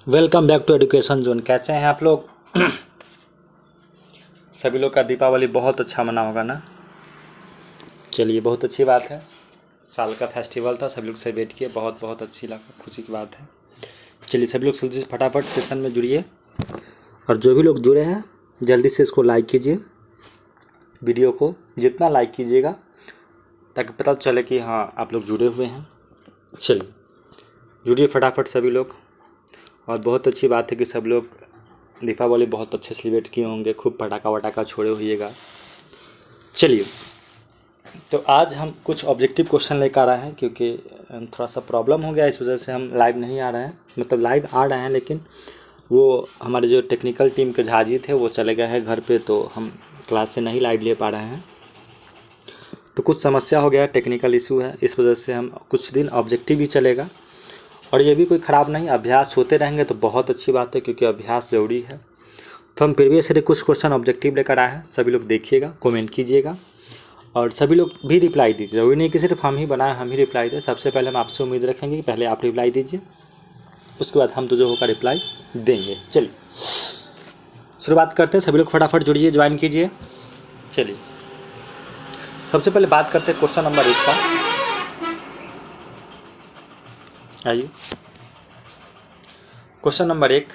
Welcome back to education zone. कैसे हैं आप लोग? सभी लोग का दीपावली बहुत अच्छा मना होगा ना। चलिए, बहुत अच्छी बात है। साल का फेस्टिवल था, सभी लोग सेलिब्रेट किए, बहुत बहुत अच्छी लगा, खुशी की बात है। चलिए सभी लोग जल्दी से फटाफट सेशन में जुड़िए, और जो भी लोग जुड़े हैं जल्दी से इसको लाइक कीजिए। वीडियो को जितना लाइक कीजिएगा ताकि पता चले कि हाँ आप लोग जुड़े हुए हैं। चलिए जुड़िए फटाफट सभी लोग। और बहुत अच्छी बात है कि सब लोग दीपावली बहुत अच्छे सेलिब्रेट किए होंगे, खूब पटाखा वटाखा छोड़े होइएगा। चलिए, तो आज हम कुछ ऑब्जेक्टिव क्वेश्चन लेकर आ रहे हैं, क्योंकि थोड़ा सा प्रॉब्लम हो गया, इस वजह से हम लाइव नहीं आ रहे हैं। मतलब लाइव आ रहे हैं लेकिन वो हमारे जो टेक्निकल टीम के झाजी थे वो चले गए हैं घर पे, तो हम क्लास से नहीं लाइव ले पा रहे हैं। तो कुछ समस्या हो गया, टेक्निकल इशू है, इस वजह से हम कुछ दिन ऑब्जेक्टिव ही चलेगा। और ये भी कोई ख़राब नहीं, अभ्यास होते रहेंगे तो बहुत अच्छी बात है, क्योंकि अभ्यास ज़रूरी है। तो हम प्रीवियस से कुछ क्वेश्चन ऑब्जेक्टिव लेकर आए हैं, सभी लोग देखिएगा, कमेंट कीजिएगा और सभी लोग भी रिप्लाई दीजिए। वही नहीं कि सिर्फ हम ही बनाए हम ही रिप्लाई दें। सबसे पहले हम आपसे उम्मीद रखेंगे कि पहले आप रिप्लाई दीजिए, उसके बाद हम तो जो होगा रिप्लाई देंगे। चलिए शुरुआत करते हैं, सभी लोग फटाफट जुड़िए, ज्वाइन कीजिए। चलिए सबसे पहले बात करते हैं क्वेश्चन नंबर 1 का। आइए क्वेश्चन नंबर 1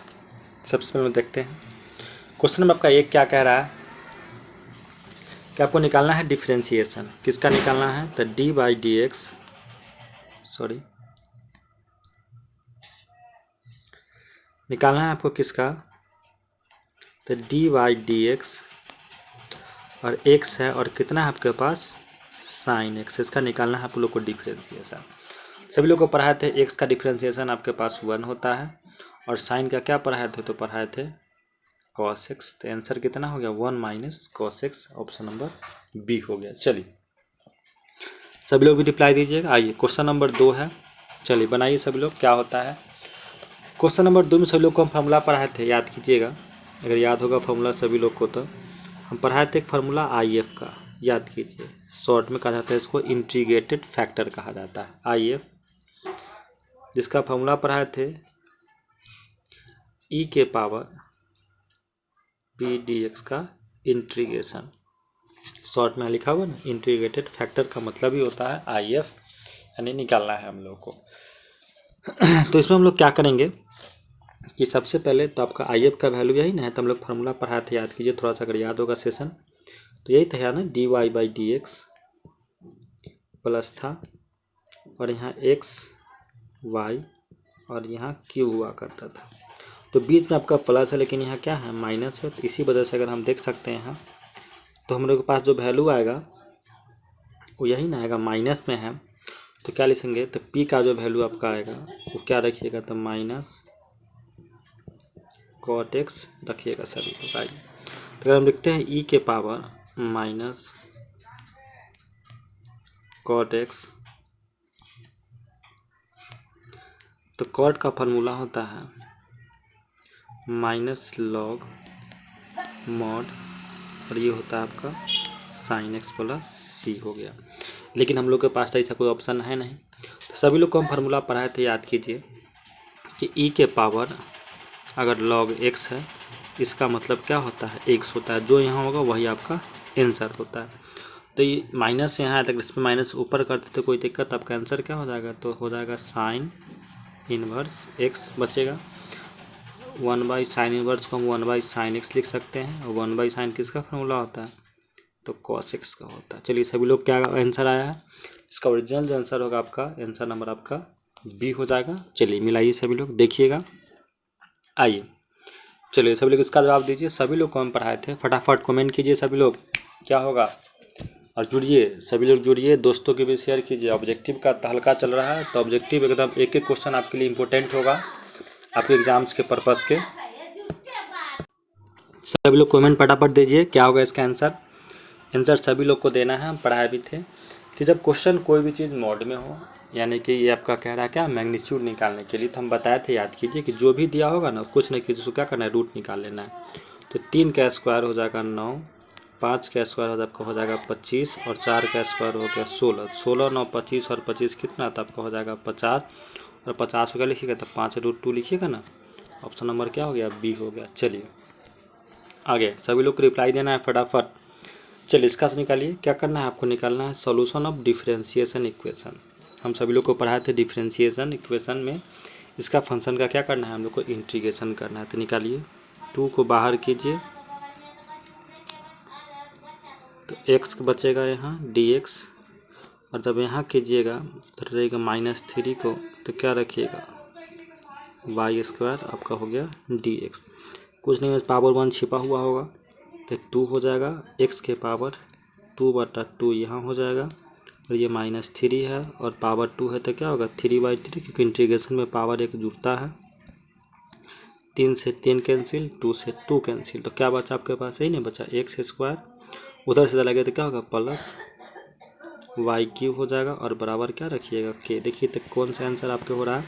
सबसे पहले देखते हैं। क्वेश्चन नंबर आपका 1 क्या कह रहा है कि आपको निकालना है डिफरेंशिएशन। किसका निकालना है? तो D by D x, sorry निकालना है आपको किसका? तो डी बाई डी एक्स, और एक्स है और कितना है आपके पास? Sine x. इसका निकालना है आप लोग को डिफरेंशिएशन। सभी लोग को पढ़ाए थे एक्स का डिफरेंशिएशन आपके पास 1 होता है, और साइन का क्या पढ़ाए थे? तो पढ़ाए थे कॉस एक्स। तो आंसर कितना हो गया? 1 minus cos X. Option number B हो गया। चलिए सभी लोग भी रिप्लाई दीजिएगा। आइए क्वेश्चन नंबर 2 है, चलिए बनाइए सभी लोग। क्या होता है क्वेश्चन नंबर 2 में? सभी लोग को हम फार्मूला पढ़ाए थे, याद कीजिएगा, अगर याद होगा फार्मूला सभी लोग को। तो हम पढ़ाए थे एक फार्मूला आई एफ का, याद कीजिए। शॉर्ट में कहा जाता है इसको इंटीग्रेटेड फैक्टर कहा जाता है, आई एफ, जिसका फार्मूला पढ़ाए थे ई के पावर पी डी एक्स का इंटीग्रेशन। शॉर्ट में लिखा हुआ ना, इंटीग्रेटेड फैक्टर का मतलब ही होता है आई एफ, यानी निकालना है हम लोग को। तो इसमें हम लोग क्या करेंगे कि सबसे पहले तो आपका आई एफ का वैल्यू यही ना है, तो हम लोग फार्मूला पढ़ाए थे, याद कीजिए थोड़ा सा अगर याद होगा सेशन। तो यही था ना, D Y by D X plus था, और यहाँ एक्स वाई और यहाँ क्यू हुआ करता था। तो बीच में आपका प्लस है लेकिन यहाँ क्या है? माइनस है। तो इसी वजह से अगर हम देख सकते हैं यहाँ, तो हम लोग के पास जो वैल्यू आएगा वो यही ना आएगा, माइनस में है। तो क्या लिखेंगे? तो पी का जो वैल्यू आपका आएगा वो क्या रखिएगा? तो माइनस कॉट एक्स रखिएगा सभी को। आइए तो अगर हम लिखते हैं ई के पावर माइनस कॉट एक्स, तो कॉट का फार्मूला होता है माइनस लॉग मॉड, और ये होता है आपका साइन एक्स प्लस सी हो गया। लेकिन हम लोग के पास तो ऐसा कोई ऑप्शन है नहीं, तो सभी लोग को हम फार्मूला पढ़ाए थे, याद कीजिए कि ई के पावर अगर लॉग एक्स है, इसका मतलब क्या होता है? एक्स होता है। जो यहाँ होगा वही आपका आंसर होता है। तो ये माइनस यहाँ है, तक इस पर माइनस ऊपर करते तो कोई दिक्कत, आपका आंसर क्या हो जाएगा? तो हो जाएगा साइन इनवर्स एक्स बचेगा। 1 बाई साइन इनवर्स को हम 1 बाई साइन एक्स लिख सकते हैं, और 1 बाई साइन किसका फार्मूला होता है? तो कॉस एक्स का होता है। चलिए सभी लोग क्या आंसर आया है? इसका ओरिजिनल जो आंसर होगा आपका, आंसर नंबर आपका बी हो जाएगा। चलिए मिलाइए सभी लोग, देखिएगा। आइए चलिए सभी लोग इसका जवाब दीजिए। सभी लोग को हम पढ़ाए थे, फटाफट कमेंट कीजिए सभी लोग, क्या होगा। और जुड़िए, सभी लोग जुड़िए, दोस्तों के भी शेयर कीजिए। ऑब्जेक्टिव का तहलका चल रहा है, तो ऑब्जेक्टिव एकदम एक एक क्वेश्चन आपके लिए इंपॉर्टेंट होगा, आपके एग्जाम्स के पर्पज़ के। सभी लोग कमेंट फटाफट दीजिए, क्या होगा इसका आंसर। आंसर सभी लोग को देना है, हम पढ़ाए भी थे कि जब क्वेश्चन कोई भी चीज़ मॉड में हो, यानी कि ये आपका कह रहा है क्या, मैग्नीट्यूड निकालने के लिए, तो हम बताए थे, याद कीजिए कि जो भी दिया होगा ना, कुछ नहीं कीजिए, उसको क्या करना है? रूट निकाल लेना है। तो 3 का स्क्वायर हो जाएगा 9, 5 का स्क्वायर आपका हो जाएगा 25, और 4 का स्क्वायर हो गया 16। 16 9 25 और 25 कितना? तो आपका हो जाएगा 50, और 50 का लिखिएगा तो 5√2 लिखिएगा ना, ऑप्शन नंबर क्या हो गया, बी हो गया। चलिए आगे सभी लोग को रिप्लाई देना है फटाफट। चलिए इसका निकालिए, क्या करना है आपको, निकालना है सॉल्यूशन ऑफ डिफरेंशिएशन इक्वेशन। हम सभी लोग को पढ़ाए थे डिफरेंशिएशन इक्वेशन में इसका फंक्शन का क्या करना है, हम लोग को इंटीग्रेशन करना है। तो निकालिए, 2 को बाहर कीजिए तो x बचेगा यहाँ dx, और जब यहाँ कीजिएगा तो रहेगा -3 को, तो क्या रखिएगा y² आपका हो गया dx। कुछ नहीं, पावर 1 छिपा हुआ होगा तो 2 हो जाएगा, x के पावर 2/2 यहाँ हो जाएगा, और ये -3 है और पावर 2 है तो क्या होगा 3/3, क्योंकि इंटीग्रेशन में पावर 1 जुड़ता है। 3 से 3 कैंसिल, 2 से 2 कैंसिल, तो क्या बचा आपके पास, यही नहीं बचा x², उधर से चला गया तो क्या होगा प्लस y³ हो जाएगा, और बराबर क्या रखिएगा k। देखिए तो कौन सा आंसर आपके हो रहा है,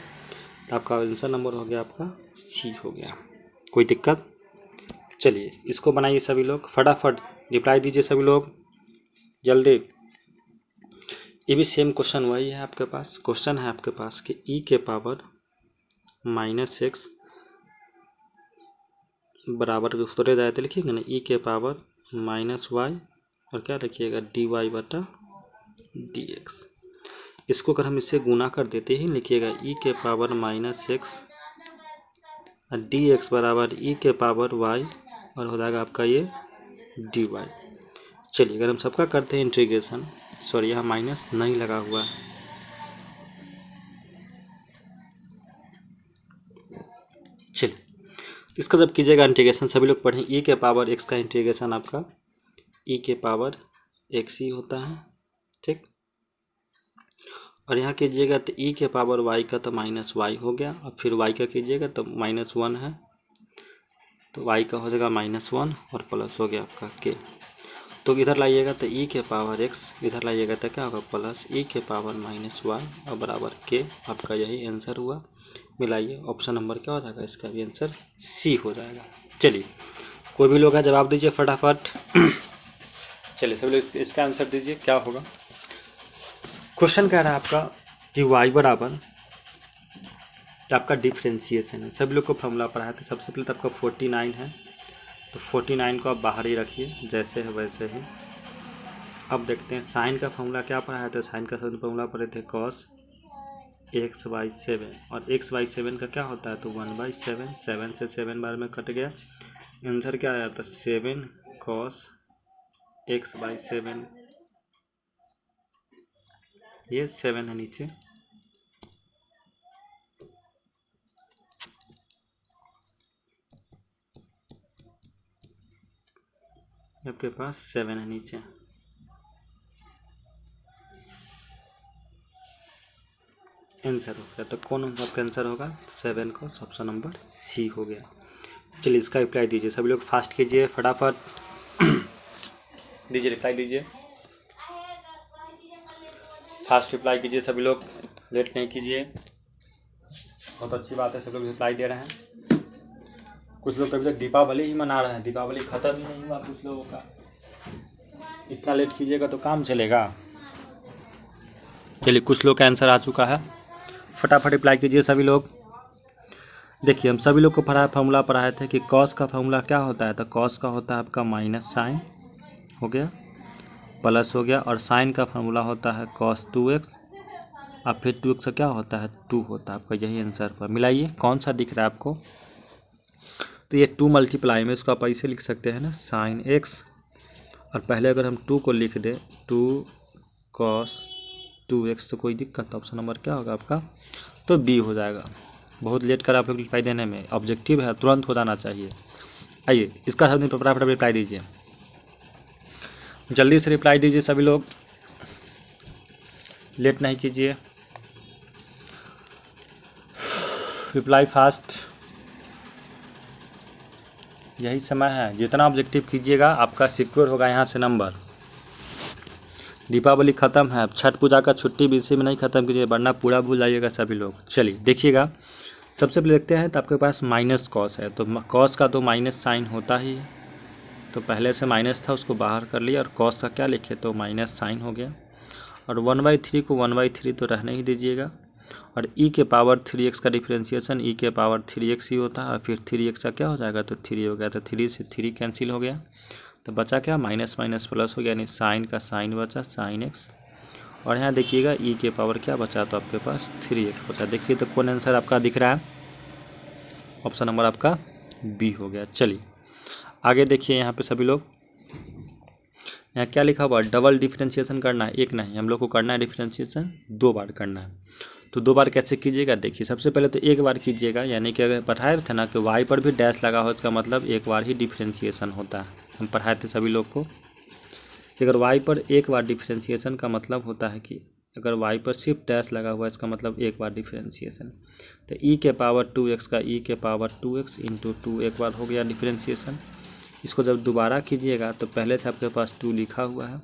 तो आपका आंसर नंबर हो गया आपका सी हो गया। कोई दिक्कत, चलिए इसको बनाइए सभी लोग, फटाफट रिप्लाई दीजिए सभी लोग जल्दी। ये भी सेम क्वेश्चन वही है आपके पास, क्वेश्चन है आपके पास कि e के पावर -x बराबर उत्तर जाए तो लिखिएगा ना e के पावर -y, और क्या रखिएगा dy/dx। इसको अगर हम इससे गुना कर देते ही लिखिएगा e के पावर -x और dx बराबर e के पावर y, और हो जाएगा आपका ये dy। चलिए अगर हम सबका करते हैं इंटीग्रेशन, सॉरी यहाँ माइनस नहीं लगा हुआ है, चलिए इसका जब कीजिएगा इंटीग्रेशन सभी लोग पढ़ें, e के पावर x का इंटीग्रेशन आपका e के पावर x ही होता है, ठीक। और यहाँ कीजिएगा तो e के पावर y का तो -y हो गया, और फिर y का कीजिएगा तो -1 है तो y का हो जाएगा -1 और प्लस हो गया आपका k। तो इधर लाइएगा तो e के पावर x, इधर लाइएगा तो क्या होगा प्लस e के पावर -y और बराबर k। आपका यही आंसर हुआ। मिलाइए, ऑप्शन नंबर क्या हो जाएगा, इसका भी आंसर सी हो जाएगा। चलिए कोई भी लोग है जवाब दीजिए फटाफट। चलिए सभी लोग इसका आंसर दीजिए, क्या होगा। क्वेश्चन कह रहा है आपका कि y बराबर आपका डिफरेंशिएशन है, सभी लोग को फॉर्मूला पढ़ाया था। सबसे पहले तो आपका 49 है, तो 49 को आप बाहर ही रखिए जैसे है वैसे ही। अब देखते हैं साइन का फॉर्मूला क्या पढ़ाया था, साइन का फॉर्मूला पढ़े थे cos x/7, और x/7 का क्या होता है तो 1/7, 7 से 7 बार में कट गया, आंसर क्या आया था 7 cos x/7, ये 7 है नीचे, आपके पास 7 है नीचे। आंसर हो गया, तो कौन आपका आंसर होगा 7 का ऑप्शन नंबर सी हो गया। चलिए इसका रिप्लाई दीजिए सभी लोग, फास्ट कीजिए फटाफट। दीजिए रिप्लाई दीजिए, फास्ट रिप्लाई कीजिए सभी लोग, लेट नहीं कीजिए। बहुत अच्छी बात है सब लोग रिप्लाई दे रहे हैं। कुछ लोग कभी तक दीपावली ही मना रहे हैं, दीपावली ख़त्म ही नहीं हुआ कुछ लोगों का। इतना लेट कीजिएगा तो काम चलेगा। चलिए कुछ लोग का आंसर आ चुका है, फटाफट रिप्लाई कीजिए सभी लोग। देखिए हम सभी लोग को फॉर्मूला पढ़ाए थे कि कॉस का फॉर्मूला क्या होता है, तो कॉस का होता है आपका माइनस साइन हो गया, प्लस हो गया, और साइन का फॉर्मूला होता है cos 2x, और फिर 2x का क्या होता है 2 होता है आपका, यही आंसर पर। मिलाइए कौन सा दिख रहा है आपको, तो ये 2 मल्टीप्लाई में इसको आप ऐसे लिख सकते हैं ना साइन x, और पहले अगर हम 2 को लिख दें 2 cos 2x, तो कोई दिक्कत, ऑप्शन नंबर क्या होगा आपका तो बी हो जाएगा। बहुत लेट कर आप लोग रिप्लाई देने में, ऑब्जेक्टिव है तुरंत हो जाना चाहिए। आइए इसका सब फटाफट रिप्लाई दीजिए, जल्दी से रिप्लाई दीजिए सभी लोग, लेट नहीं कीजिए, रिप्लाई फास्ट, यही समय है। जितना ऑब्जेक्टिव कीजिएगा आपका सिक्योर होगा यहाँ से नंबर। दीपावली ख़त्म है, अब छठ पूजा का छुट्टी भी इसी में नहीं ख़त्म कीजिए, वरना पूरा भूल जाइएगा सभी लोग। चलिए देखिएगा, सबसे पहले देखते हैं तो आपके पास माइनस कॉस है, तो कॉस का तो माइनस साइन होता ही है, तो पहले से माइनस था उसको बाहर कर लिया, और कॉस का क्या लिखे तो माइनस साइन हो गया, और 1/3 को 1/3 तो रहने ही दीजिएगा, और ई के पावर 3x का डिफ्रेंशिएशन ई के पावर 3x ही होता है, और फिर 3x का क्या हो जाएगा, तो 3 हो गया, तो 3 से 3 कैंसिल हो गया, तो बचा क्या, माइनस माइनस प्लस हो गया, यानी साइन का साइन बचा साइन x। और यहाँ देखिएगा ई के पावर क्या बचा, तो आपके पास 3x बचा। देखिए तो कौन आंसर आपका दिख रहा है, ऑप्शन नंबर आपका बी हो गया। चलिए आगे देखिए, यहाँ पे सभी लोग, यहाँ क्या लिखा हुआ, डबल डिफ्रेंशिएशन करना है, एक नहीं, हम लोग को करना है डिफ्रेंशिएशन 2 बार करना है। तो 2 बार कैसे कीजिएगा, देखिए सबसे पहले तो 1 बार कीजिएगा, यानी कि अगर पढ़ाए थे ना कि y पर भी डैश लगा हो, इसका मतलब 1 बार ही डिफ्रेंशिएशन होता है। हम पढ़ाए थे सभी लोग को कि अगर y पर 1 बार डिफ्रेंशिएशन का मतलब होता है कि अगर y पर सिर्फ डैश लगा हुआ है, इसका मतलब 1 बार डिफ्रेंशिएशन। तो e के पावर 2x का e के पावर 2x इंटू 2 एक बार हो गया डिफ्रेंशिएशन। इसको जब दोबारा कीजिएगा तो पहले से आपके पास 2 लिखा हुआ है,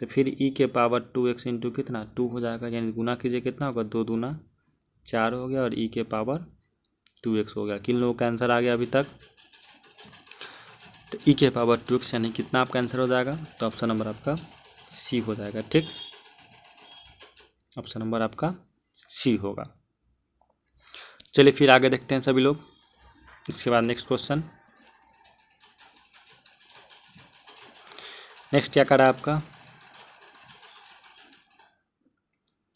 तो फिर e के पावर 2x इंटू कितना 2 हो जाएगा, यानी गुना कीजिए कितना होगा, 2 दूना 4 हो गया, और e के पावर 2x हो गया। किन लोगों का आंसर आ गया अभी तक, तो e के पावर 2x यानी कितना आपका आंसर हो जाएगा, तो ऑप्शन नंबर आपका सी हो जाएगा। ठीक, ऑप्शन नंबर आपका सी होगा। चलिए फिर आगे देखते हैं सभी लोग। इसके बाद नेक्स्ट क्वेश्चन, नेक्स्ट क्या करा आपका,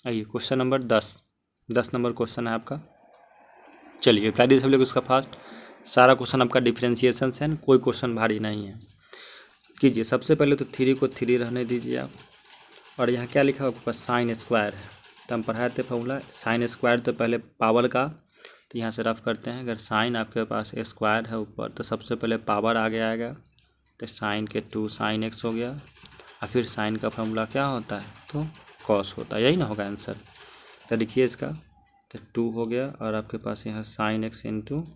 आइए क्वेश्चन नंबर 10 नंबर क्वेश्चन है आपका। चलिए रिप्लाई दीजिए सब लोग इसका फास्ट। सारा क्वेश्चन आपका डिफ्रेंशिएशन से है, कोई क्वेश्चन भारी नहीं है। कीजिए सबसे पहले तो 3 को 3 रहने दीजिए आप, और यहाँ क्या लिखा है आपके पास, साइन स्क्वायर है। तो हम पढ़ाए थे फॉर्मूला साइन स्क्वायर, तो पहले पावर का, तो यहाँ से रफ करते हैं। अगर साइन आपके पास स्क्वायर है ऊपर, तो सबसे पहले पावर आगे आएगा, तो साइन के 2 साइन x हो गया, और फिर साइन का फॉर्मूला क्या होता है, तो कॉस होता है, यही ना होगा आंसर। तो देखिए इसका, तो 2 हो गया, और आपके पास यहाँ साइन x इंटू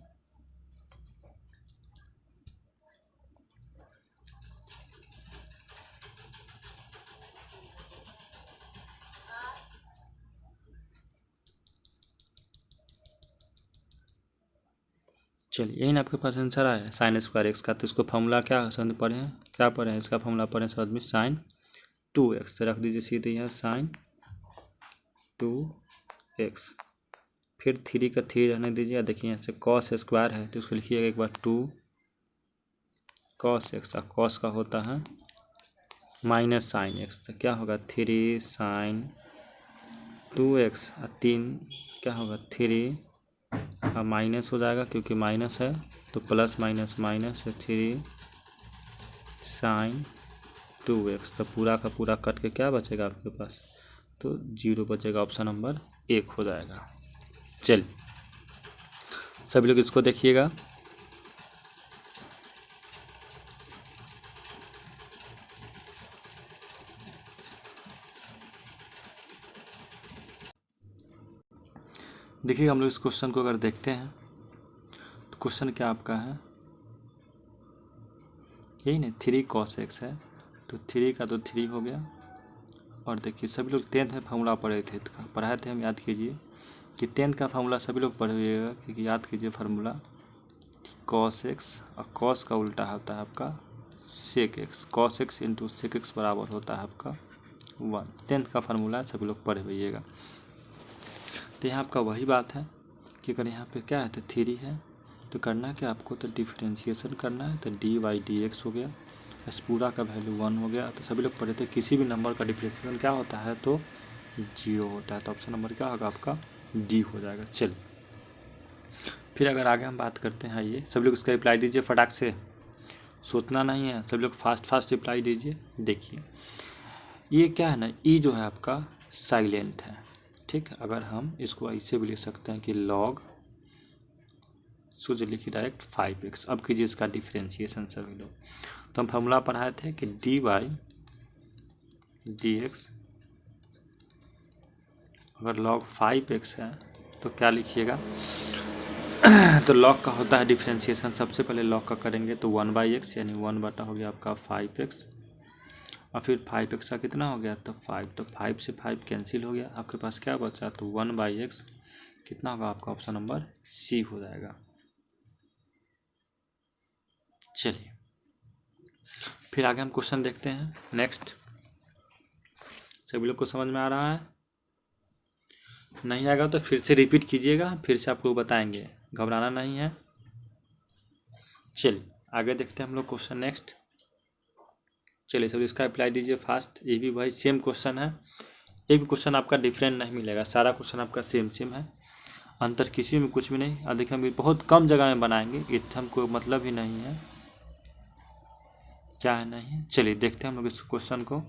चलिए यही ना आपके पास आंसर आया है, साइन स्क्वायर एक्स का। तो इसको फॉर्मूला क्या समझ पढ़े हैं, क्या पढ़े हैं, इसका फॉर्मूला पढ़े समझ में, साइन 2x। तो रख दीजिए सीधे यहाँ साइन 2x, फिर 3 का 3 रहने दीजिए। देखिए यहाँ से कॉस स्क्वायर है, तो उसको लिखिएगा एक बार 2 कॉस एक्स, और कॉस का होता है माइनस साइन एक्स, तो क्या होगा 3 साइन 2x, और 3 क्या होगा 3, और माइनस हो जाएगा क्योंकि माइनस है, तो प्लस माइनस माइनस है 3 साइन 2x। तो पूरा का पूरा कट के क्या बचेगा आपके पास, तो 0 बचेगा, ऑप्शन नंबर 1 हो जाएगा। चलिए सभी लोग इसको देखिएगा। देखिए हम लोग इस क्वेश्चन को अगर देखते हैं, तो क्वेश्चन क्या आपका है, यही नहीं 3 cos x है, तो 3 का तो 3 हो गया। और देखिए सभी लोग 10th में फार्मूला पढ़े थे, पढ़ाए थे हम, याद कीजिए कि 10th का फार्मूला सभी लोग पढ़िएगा, क्योंकि याद कीजिए फार्मूला cos x, और cos का उल्टा होता है आपका sec x, cos x into sec x बराबर होता है आपका 1। 10th का फार्मूला सभी लोग पढ़ भैया। तो यहाँ आपका वही बात है कि अगर यहाँ पे क्या है, तो 3 है, तो करना क्या आपको, तो डिफ्रेंशिएशन करना है, तो डी वाई डी एक्स हो गया, इस पूरा का वैल्यू 1 हो गया। तो सभी लोग पढ़े थे किसी भी नंबर का डिफ्रेंशिएशन क्या होता है, तो 0 होता है, तो ऑप्शन नंबर क्या होगा आपका डी हो जाएगा। चलिए फिर अगर आगे हम बात करते हैं, ये सभी लोग इसका रिप्लाई दीजिए फटाक से, सोचना नहीं है, सभी लोग फास्ट रिप्लाई दीजिए। देखिए ये क्या है ना, ई जो है आपका साइलेंट है, ठीक। अगर हम इसको ऐसे भी लिख सकते हैं कि लॉग, सोच लिखिए डायरेक्ट 5x। अब कीजिए इसका डिफ्रेंशिएशन सभी लोग। तो हम फॉर्मूला पढ़ाए थे कि डी वाई डी एक्स, अगर लॉग 5x है तो क्या लिखिएगा, तो लॉग का होता है डिफ्रेंशिएशन, सबसे पहले लॉग का करेंगे तो 1/x, यानी 1 बटा हो गया आपका 5x, और फिर 5x का कितना हो गया, तो 5, तो 5 से 5 कैंसिल हो गया, आपके पास क्या बचा, तो 1/x कितना होगा आपका, ऑप्शन नंबर सी हो जाएगा। चलिए फिर आगे हम क्वेश्चन देखते हैं नेक्स्ट। सभी लोग को समझ में आ रहा है, नहीं आएगा तो फिर से रिपीट कीजिएगा, फिर से आपको बताएंगे, घबराना नहीं है। चलिए आगे देखते हैं हम लोग क्वेश्चन नेक्स्ट। चलिए सब इसका अप्लाई दीजिए फास्ट। ये भी भाई सेम क्वेश्चन है, एक भी क्वेश्चन आपका डिफरेंट नहीं मिलेगा, सारा क्वेश्चन आपका सेम सेम है, अंतर किसी में कुछ भी नहीं। और देखिए हम बहुत कम जगह में बनाएंगे, इससे हमको मतलब ही नहीं है क्या है नहीं है। चलिए देखते हैं हम लोग इस क्वेश्चन को।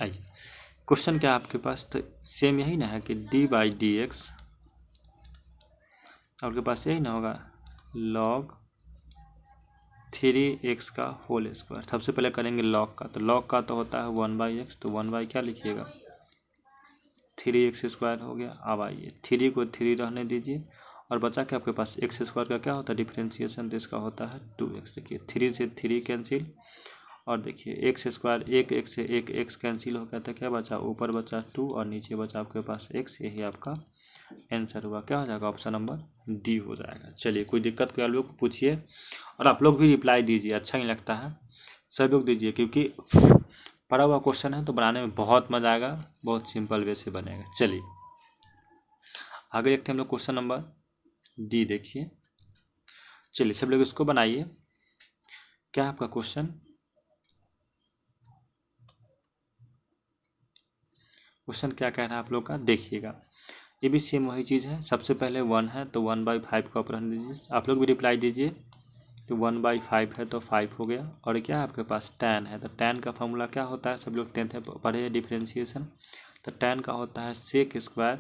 आइए क्वेश्चन क्या है आपके पास, तो सेम यही ना है कि d/dx आपके पास यही ना होगा log 3x का होल स्क्वायर। सबसे पहले करेंगे log का, तो log का तो होता है 1/x, तो 1 क्या लिखिएगा 3x स्क्वायर हो गया। अब आइए 3 को 3 रहने दीजिए, और बचा के आपके पास x स्क्वायर का क्या होता है डिफ्रेंशिएशन, तो इसका होता है 2x। देखिए 3 से 3 कैंसिल, और देखिए x स्क्वायर एक x से एक x कैंसिल हो गया, तो क्या बचा ऊपर बचा 2 और नीचे बचा आपके पास x। यही आपका आंसर हुआ, क्या हो जाएगा ऑप्शन नंबर डी हो जाएगा। चलिए कोई दिक्कत कोई आप लोग पूछिए, और आप लोग भी रिप्लाई दीजिए, अच्छा नहीं लगता है सब लोग दीजिए, क्योंकि पढ़ा हुआ क्वेश्चन है तो बनाने में बहुत मज़ा आएगा, बहुत सिंपल वे से बनेगा। चलिए आगे देखते हैं हम लोग क्वेश्चन नंबर डी, देखिए। चलिए सब लोग इसको बनाइए। क्या आपका क्वेश्चन क्या कह रहा है आप लोग का, देखिएगा। ये भी सेम वही चीज़ है, सबसे पहले 1 है तो 1/5 का ऊपर रहने दीजिए। आप लोग भी रिप्लाई दीजिए, तो 1/5 है तो 5 हो गया। और क्या है आपके पास tan है, तो tan का फॉर्मूला क्या होता है, सब लोग 10th में पढ़े हैं डिफ्रेंशिएशन। तो tan का होता है sec स्क्वायर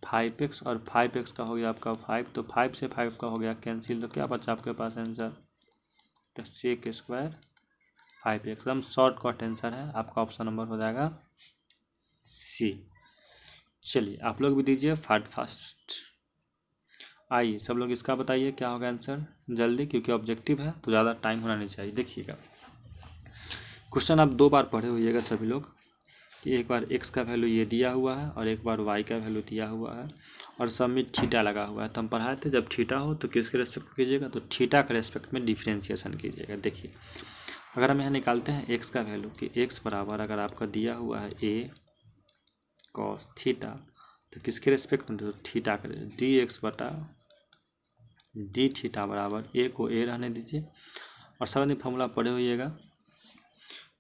5x, और 5x का हो गया आपका 5, तो 5 से 5 का हो गया कैंसिल, तो क्या बचा आपके पास आंसर, तो sec स्क्वायर 5x। एकदम शॉर्टकट आंसर है आपका, ऑप्शन नंबर हो जाएगा सी। चलिए आप लोग भी दीजिए फास्ट। आइए सब लोग इसका बताइए क्या होगा आंसर जल्दी, क्योंकि ऑब्जेक्टिव है तो ज़्यादा टाइम होना नहीं चाहिए। देखिएगा क्वेश्चन आप 2 बार पढ़े होइएगा सभी लोग, कि एक बार x का वैल्यू ये दिया हुआ है और एक बार y का वैल्यू दिया हुआ है, और सब में थीटा लगा हुआ है। तो हम पढ़ाए थे जब थीटा हो तो किसके रेस्पेक्ट कीजिएगा, तो थीटा के रेस्पेक्ट में डिफ्रेंशिएशन कीजिएगा। देखिए अगर हम यहाँ निकालते हैं x का वैल्यू, कि x बराबर अगर आपका दिया हुआ है a cos थीटा, तो किसके रेस्पेक्ट में, तो थीटा का dx बटा डी थीटा बराबर a को a रहने दीजिए। और सब फॉर्मूला पढ़े होइएगा,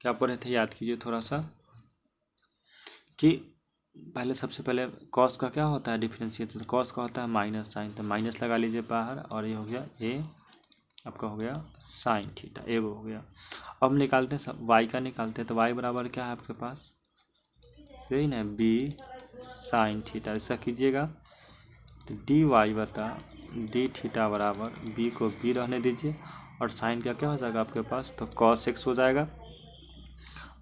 क्या पढ़े थे याद कीजिए थोड़ा सा, कि पहले सबसे पहले कॉस का क्या होता है डिफरेंशिएशन, तो कॉस का होता है माइनस साइन, तो माइनस लगा लीजिए बाहर, और ये हो गया a आपका हो गया साइन थीटा, ए वो हो गया। अब निकालते हैं सब y का निकालते हैं, तो y बराबर क्या है आपके पास, यही ना b साइन थीटा, ऐसा कीजिएगा। तो डी वाई बटा डी थीटा बराबर b को b रहने दीजिए, और साइन का क्या हो जाएगा आपके पास, तो cos x हो जाएगा।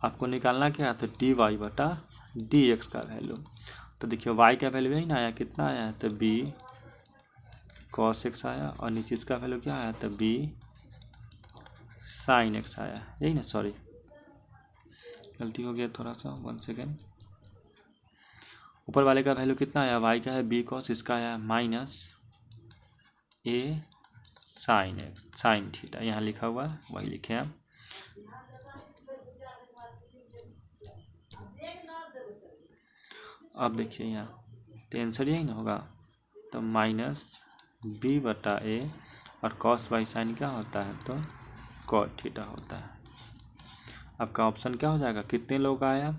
आपको निकालना क्या है, तो डी वाई बटा डी एक्स का वैल्यू। तो देखिए y का वैल्यू यही ना आया, कितना आया है, तो b cos x आया, और नीचे इसका वैल्यू क्या आया, तो b sin x आया, यही ना, सॉरी गलती हो गया थोड़ा सा, 1 सेकेंड। ऊपर वाले का वैल्यू कितना आया, y का है b cos, इसका आया minus a sin x sine theta, यहाँ लिखा हुआ है वही लिखे आप। अब देखिए यहाँ तो आंसर यही ना होगा, तो माइनस b बटा a, और cos बाई साइन क्या होता है, तो cot थीटा होता है। आपका ऑप्शन क्या हो जाएगा, कितने लोग का आया,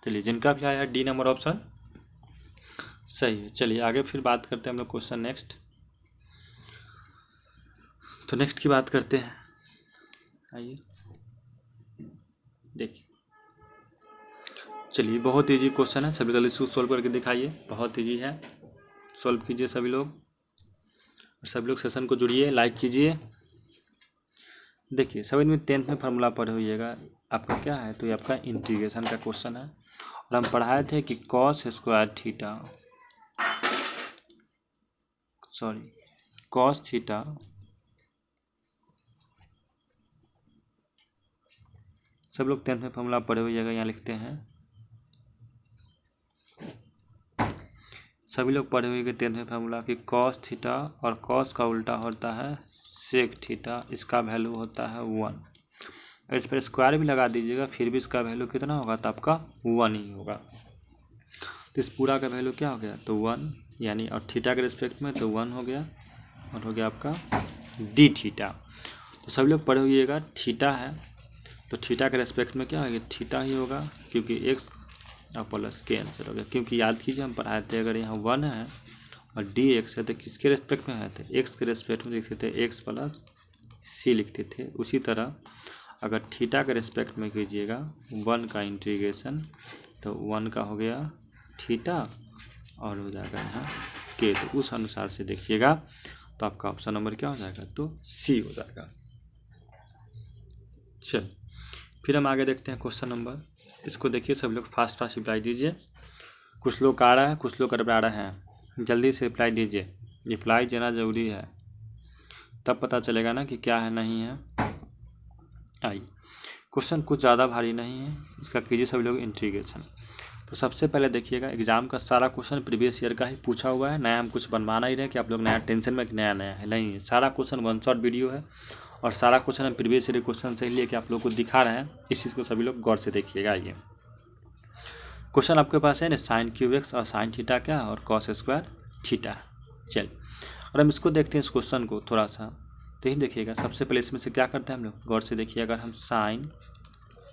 चलिए जिनका भी आया डी नंबर ऑप्शन सही है। चलिए आगे फिर बात करते हैं हम लोग क्वेश्चन नेक्स्ट। तो नेक्स्ट की बात करते हैं, आइए देखिए। चलिए बहुत ईजी क्वेश्चन है, सभी जल्दी से सोल्व करके दिखाइए, बहुत ईजी है, सोल्व कीजिए सभी लोग, और सभी लोग सेशन को जुड़िए, लाइक कीजिए। देखिए सभी में 10th में फार्मूला पढ़े होइएगा, आपका क्या है, तो ये आपका इंटीग्रेशन का क्वेश्चन है, और हम पढ़ाए थे कि cos square theta, sorry cos theta सब लोग 10th में फार्मूला पढ़े होइएगा, यहाँ लिखते हैं सभी लोग पढ़े हुए 10th में फार्मूला, कि cos थीटा और cos का उल्टा होता है sec थीटा, इसका वैल्यू होता है 1। इस पर स्क्वायर भी लगा दीजिएगा फिर भी इसका वैल्यू कितना होगा, तो आपका 1 ही होगा। तो इस पूरा का वैल्यू क्या हो गया, तो 1, यानी और थीटा के रिस्पेक्ट में तो 1 हो गया और हो गया आपका डी थीटा। तो सभी लोग पढ़े होइएगा, थीटा है तो थीटा के रेस्पेक्ट में क्या होगा, थीटा ही होगा, क्योंकि एक्स और प्लस के आंसर हो गया। क्योंकि याद कीजिए हम पढ़ाए थे, अगर यहाँ 1 है और डी एक्स है तो किसके रेस्पेक्ट में है, तो एक्स के रेस्पेक्ट में लिखते थे एक्स प्लस सी लिखते थे। उसी तरह अगर थीटा के रेस्पेक्ट में कीजिएगा 1 का इंटीग्रेशन, तो 1 का हो गया थीटा और हो जाएगा यहाँ के। तो उस अनुसार से देखिएगा तो आपका ऑप्शन नंबर क्या हो जाएगा, तो सी हो जाएगा। चल फिर हम आगे देखते हैं क्वेश्चन नंबर। इसको देखिए सब लोग फास्ट रिप्लाई दीजिए। कुछ लोग आ रहा है, कुछ लोग गड़बड़ा रहे हैं, जल्दी से रिप्लाई दीजिए। रिप्लाई देना ज़रूरी है, तब पता चलेगा ना कि क्या है नहीं है। आइए, क्वेश्चन कुछ ज़्यादा भारी नहीं है, इसका कीजिए सभी लोग इंटीग्रेशन। तो सबसे पहले देखिएगा, एग्जाम का सारा क्वेश्चन प्रीवियस ईयर का ही पूछा हुआ है, नया हम कुछ बनवाना ही रहे कि आप लोग नया टेंशन में कि नया नया है, नहीं है। सारा क्वेश्चन 1 शॉट वीडियो है और सारा क्वेश्चन हम प्रीवियस ईयर क्वेश्चन से ही लेके आप लोग को दिखा रहे हैं। इस चीज़ को सभी लोग गौर से देखिएगा। आइए, क्वेश्चन आपके पास है ना, साइन क्यूब एक्स और साइन थीटा क्या और कॉस स्क्वायर थीटा। चल और हम इसको देखते हैं, इस क्वेश्चन को थोड़ा सा तो ही देखिएगा। सबसे पहले इसमें से क्या करते हैं हम लोग, गौर से देखिए। अगर हम साइन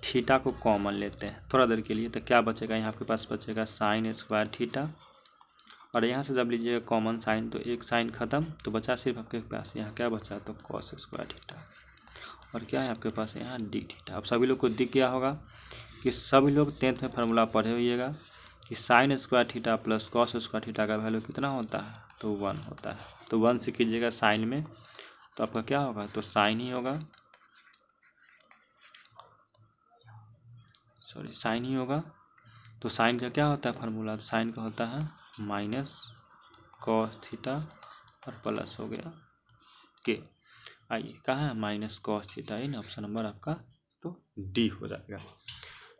थीटा को कॉमन लेते हैं थोड़ा देर के लिए, तो क्या बचेगा, यहाँ आपके पास बचेगा साइन स्क्वायर थीटा, और यहाँ से जब लीजिएगा कॉमन साइन तो एक साइन खत्म, तो बचा सिर्फ आपके पास यहाँ क्या बचा, तो कॉस स्क्वायर थीटा, और क्या है आपके पास यहाँ डी थीटा। अब सभी लोग को दिख गया होगा कि सभी लोग 10th में फार्मूला पढ़े होइएगा कि sine square theta plus cos square theta का वैल्यू कितना होता है, तो 1 होता है। तो 1 से कीजिएगा साइन में, तो आपका क्या होगा, तो साइन ही होगा, सॉरी साइन ही होगा। तो साइन का क्या होता है फार्मूला, तो साइन का होता है माइनस कॉस थीटा और प्लस हो गया के। आइए, कहाँ है माइनस कॉस थीटा, है ना ऑप्शन नंबर आपका, तो डी हो जाएगा।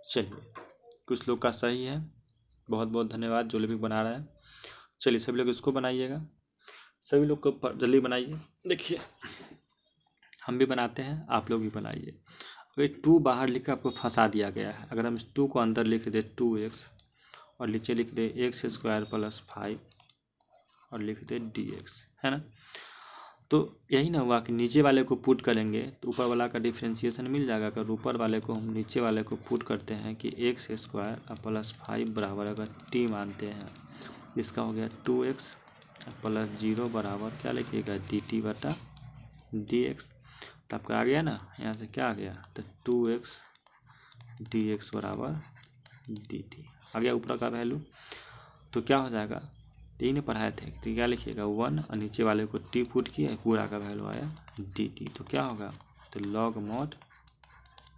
चलिए, कुछ लोग का सही है, बहुत बहुत धन्यवाद जो लोग भी बना रहा है। चलिए सभी लोग इसको बनाइएगा, सभी लोग को जल्दी बनाइए। देखिए हम भी बनाते हैं, आप लोग भी बनाइए। अगर 2 बाहर लिख कर आपको फंसा दिया गया है, अगर हम इस 2 को अंदर लिख दे 2x और नीचे लिख दे एक्स स्क्वायर प्लस 5 और लिख दे dx, है ना। तो यही ना हुआ कि नीचे वाले को पुट करेंगे तो ऊपर वाला का डिफ्रेंशिएशन मिल जाएगा। अगर ऊपर वाले को हम नीचे वाले को पुट करते हैं कि एक्स स्क्वायर प्लस 5 बराबर अगर टी मानते हैं, इसका हो गया 2x प्लस 0 बराबर क्या लिखिएगा dt बटा dx। तो आपका आ गया ना, यहाँ से क्या आ गया, तो 2x dx बराबर dt आ गया ऊपर का वैल्यू। तो क्या हो जाएगा, तीन पढ़ाए थे, तो क्या लिखिएगा 1 और नीचे वाले को टी पुट किया, पूरा का वैल्यू आया dt। तो क्या होगा, तो log mod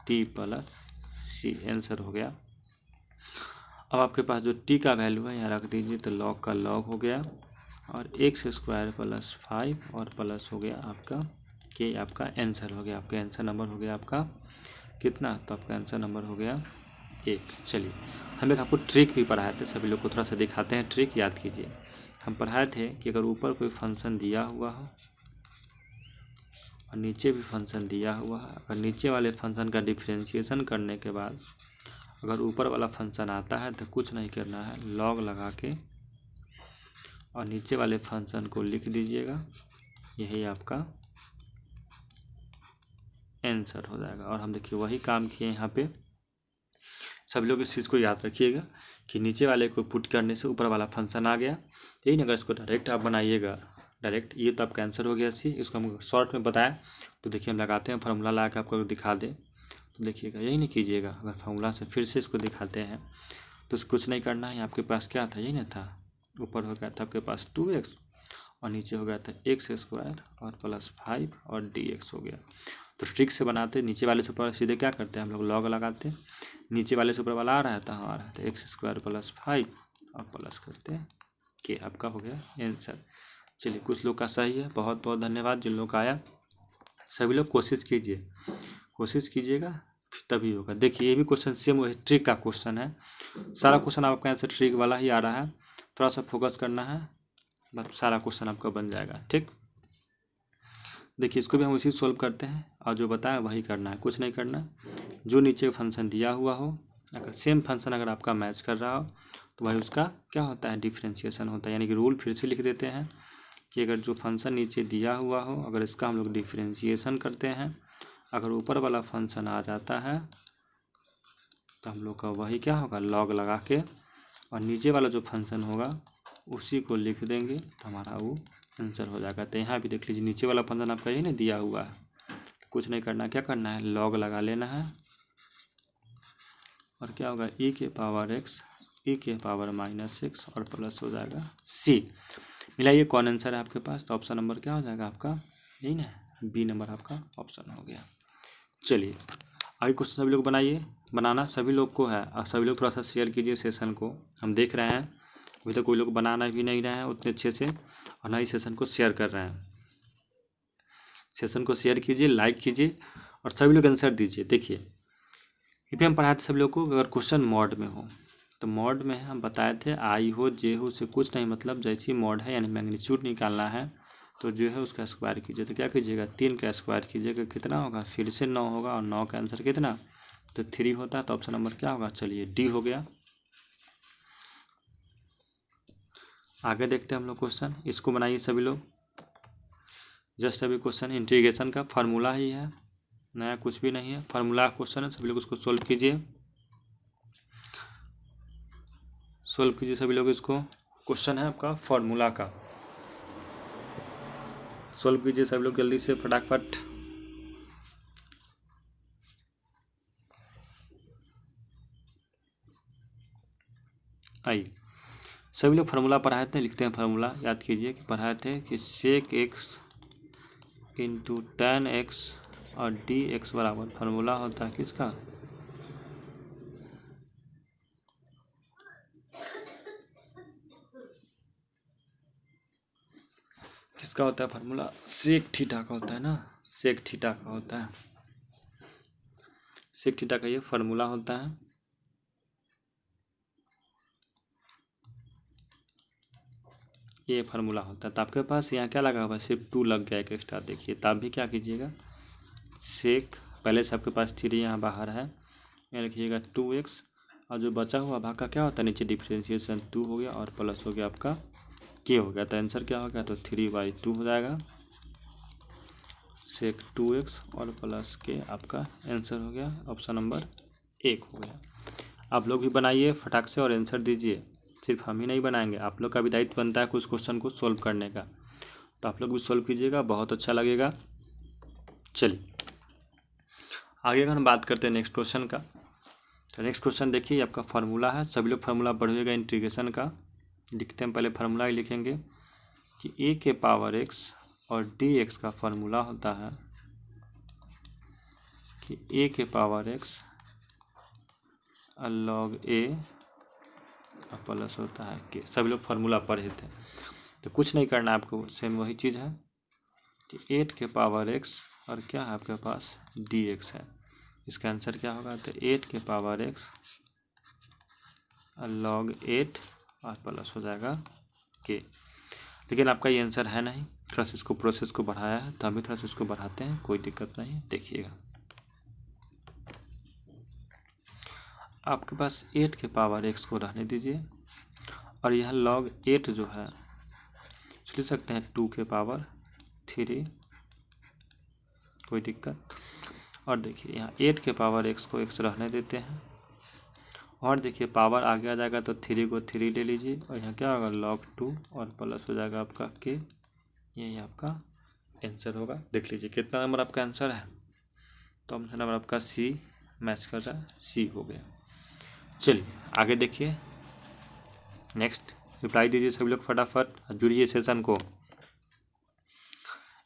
t plus C answer हो गया। अब आपके पास जो t का वैल्यू है यहाँ रख दीजिए, तो लॉग का लॉग हो गया और एक्स स्क्वायर प्लस 5 और प्लस हो गया आपका के, आपका आंसर हो गया। आपका आंसर नंबर हो गया आपका कितना, तो आपका आंसर नंबर हो गया 1। चलिए, हम एक आपको ट्रिक भी पढ़ाए थे, सभी लोग को थोड़ा सा दिखाते हैं ट्रिक, याद कीजिए। हम पढ़ाए थे कि अगर ऊपर कोई फंक्शन दिया हुआ हो और नीचे भी फंक्शन दिया हुआ है, अगर नीचे वाले फंक्शन का डिफ्रेंशिएशन करने के बाद अगर ऊपर वाला फंक्शन आता है तो कुछ नहीं करना है, लॉग लगा के और नीचे वाले फंक्शन को लिख दीजिएगा, यही आपका आंसर हो जाएगा। और हम देखिए वही काम किए यहाँ पे। सब लोग इस चीज़ को याद रखिएगा कि नीचे वाले को पुट करने से ऊपर वाला फंक्शन आ गया। यही ना, अगर इसको डायरेक्ट आप बनाइएगा डायरेक्ट, ये तो आपका आंसर हो गया सी। इसको हम शॉर्ट में बताएं तो देखिए हम लगाते हैं फार्मूला ला के आपको दिखा दे, तो देखिएगा यही नहीं कीजिएगा। अगर फार्मूला से फिर से इसको दिखाते हैं तो कुछ नहीं करना है, आपके पास क्या था, यही ना था, ऊपर हो गया था आपके पास 2x और नीचे हो गया था एक्स स्क्वायर और प्लस 5 और dx हो गया। तो ट्रिक से बनाते, नीचे वाले से ऊपर सीधे क्या करते हैं हम लोग, लॉग लगाते हैं, नीचे वाले से ऊपर वाला आ रहा था, हाँ आ रहा था एक्स स्क्वायर प्लस 5 और प्लस करते हैं के, आपका हो गया आंसर। चलिए, कुछ लोग का सही है, बहुत बहुत धन्यवाद जिन लोग का आया। सभी लोग कोशिश कीजिए, कोशिश कीजिएगा तभी होगा। देखिए ये भी क्वेश्चन सेम वही ट्रिक का क्वेश्चन है, सारा क्वेश्चन आपका आंसर ट्रिक वाला ही आ रहा है, थोड़ा सा फोकस करना है, बस सारा क्वेश्चन आपका बन जाएगा। ठीक, देखिए इसको भी हम उसी सोल्व करते हैं और जो बताया वही करना है, कुछ नहीं करना। जो नीचे फंक्शन दिया हुआ हो, अगर सेम फंक्शन अगर आपका मैच कर रहा हो तो भाई उसका क्या होता है, डिफ्रेंशिएशन होता है। यानी कि रूल फिर से लिख देते हैं कि अगर जो फंक्शन नीचे दिया हुआ हो, अगर इसका हम लोग डिफ्रेंशिएशन करते हैं, अगर ऊपर वाला फंक्शन आ जाता है तो हम लोग का वही क्या होगा, लॉग लगा के, और नीचे वाला जो फंक्शन होगा उसी को लिख देंगे तो हमारा वो आंसर हो जाएगा। तो यहाँ भी देख लीजिए नीचे वाला फंक्शन आपका यही ना दिया हुआ है, कुछ नहीं करना, क्या करना है, लॉग लगा लेना है और क्या होगा, e के पावर x e के पावर -x और प्लस हो जाएगा c। मिलाइए कौन आंसर है आपके पास, तो ऑप्शन नंबर क्या हो जाएगा आपका, यही ना, बी नंबर आपका ऑप्शन हो गया। चलिए आगे क्वेश्चन सभी लोग बनाइए, बनाना सभी लोग को है और सभी लोग थोड़ा सा शेयर कीजिए सेशन को। हम देख रहे हैं अभी तो कोई लोग बनाना भी नहीं रहे हैं उतने अच्छे से, और ना ही सेशन को शेयर कर रहे हैं। सेशन को शेयर कीजिए, लाइक कीजिए और सभी लोग आंसर दीजिए। देखिए इस हम पढ़ाए थे सभी लोग को, अगर क्वेश्चन मॉड में हो तो मॉड में हम बताए थे आई हो जे हो से कुछ नहीं मतलब, जैसी मॉड है यानी मैग्नीट्यूड निकालना है तो जो है उसका स्क्वायर कीजिए। तो क्या कीजिएगा, 3 का स्क्वायर कीजिएगा, कितना होगा, फिर से 9 होगा और 9 का आंसर कितना, तो 3 होता है। तो ऑप्शन नंबर क्या होगा, चलिए डी हो गया। आगे देखते हैं हम लोग क्वेश्चन, इसको बनाइए सभी लोग। जस्ट अभी क्वेश्चन इंटीग्रेशन का फार्मूला ही है, नया कुछ भी नहीं है, फार्मूला क्वेश्चन है, सभी लोग उसको सोल्व कीजिए, सोल्व कीजिए सभी लोग इसको। क्वेश्चन है आपका फार्मूला का, सोल्व कीजिए सभी लोग जल्दी से फटाफट। आइए सभी लोग फार्मूला पढ़ाए थे, लिखते हैं फार्मूला, याद कीजिए कि पढ़ाए थे कि sec X into tan X और डी एक्स बराबर, फार्मूला होता है किसका, किसका होता है फार्मूला, सेक थीटा का होता है ना, सेक थीटा का होता है, सेक थीटा का ये फार्मूला होता है। ये फार्मूला होता है। तो आपके पास यहाँ क्या लगा हुआ है, सिर्फ 2 लग गया एक एक्स्ट्रा। देखिए तब भी क्या कीजिएगा, सेक पहले से आपके पास 3 यहाँ बाहर है, यहाँ लिखिएगा 2x और जो बचा हुआ भाग का क्या होता है नीचे डिफ्रेंशिएशन 2 हो गया और प्लस हो गया आपका के हो गया। तो आंसर क्या हो गया, तो 3/2 हो जाएगा, सेक 2x और प्लस के आपका आंसर हो गया, ऑप्शन नंबर 1 हो गया। आप लोग भी बनाइए फटाक से और आंसर दीजिए, सिर्फ हम ही नहीं बनाएंगे, आप लोग का भी दायित्व बनता है कुछ क्वेश्चन को सोल्व करने का, तो आप लोग भी सोल्व कीजिएगा, बहुत अच्छा लगेगा। चलिए आगे अगर हम बात करते हैं नेक्स्ट क्वेश्चन का, तो नेक्स्ट क्वेश्चन देखिए आपका फार्मूला है, सभी लोग फार्मूला पढ़िएगा इंटीग्रेशन का। लिखते हैं पहले फार्मूला ही लिखेंगे कि ए के पावर एक्स और डी एक्स का फार्मूला होता है कि ए के पावर एक्स लॉग ए प्लस होता है के। सभी लोग फार्मूला पढ़े थे तो कुछ नहीं करना आपको, सेम वही चीज़ है कि 8 के पावर एक्स और क्या है आपके पास डी एक्स है। इसका आंसर क्या होगा, तो 8 के पावर एक्स लॉग 8 और प्लस हो जाएगा के। लेकिन आपका ये आंसर है नहीं, थोड़ा सा इसको प्रोसेस को बढ़ाया है तो हम भी थोड़ा सा इसको बढ़ाते हैं, कोई दिक्कत नहीं। देखिएगा आपके पास 8 के पावर एक्स को रहने दीजिए और यह लॉग 8 जो है लिख सकते हैं 2 के पावर 3, कोई दिक्कत। और देखिए यहाँ 8 के पावर एक्स को एक्स रहने देते हैं और देखिए पावर आगे आ जाएगा तो 3 को 3 ले लीजिए और यहाँ क्या होगा log 2 और प्लस हो जाएगा आपका के। यही आपका आंसर होगा। देख लीजिए कितना नंबर आपका आंसर है, तो ऑप्शन नंबर आपका सी मैच कर रहा है, सी हो गया। चलिए आगे देखिए नेक्स्ट, रिप्लाई दीजिए सभी लोग फटाफट, जुड़िए सेशन को।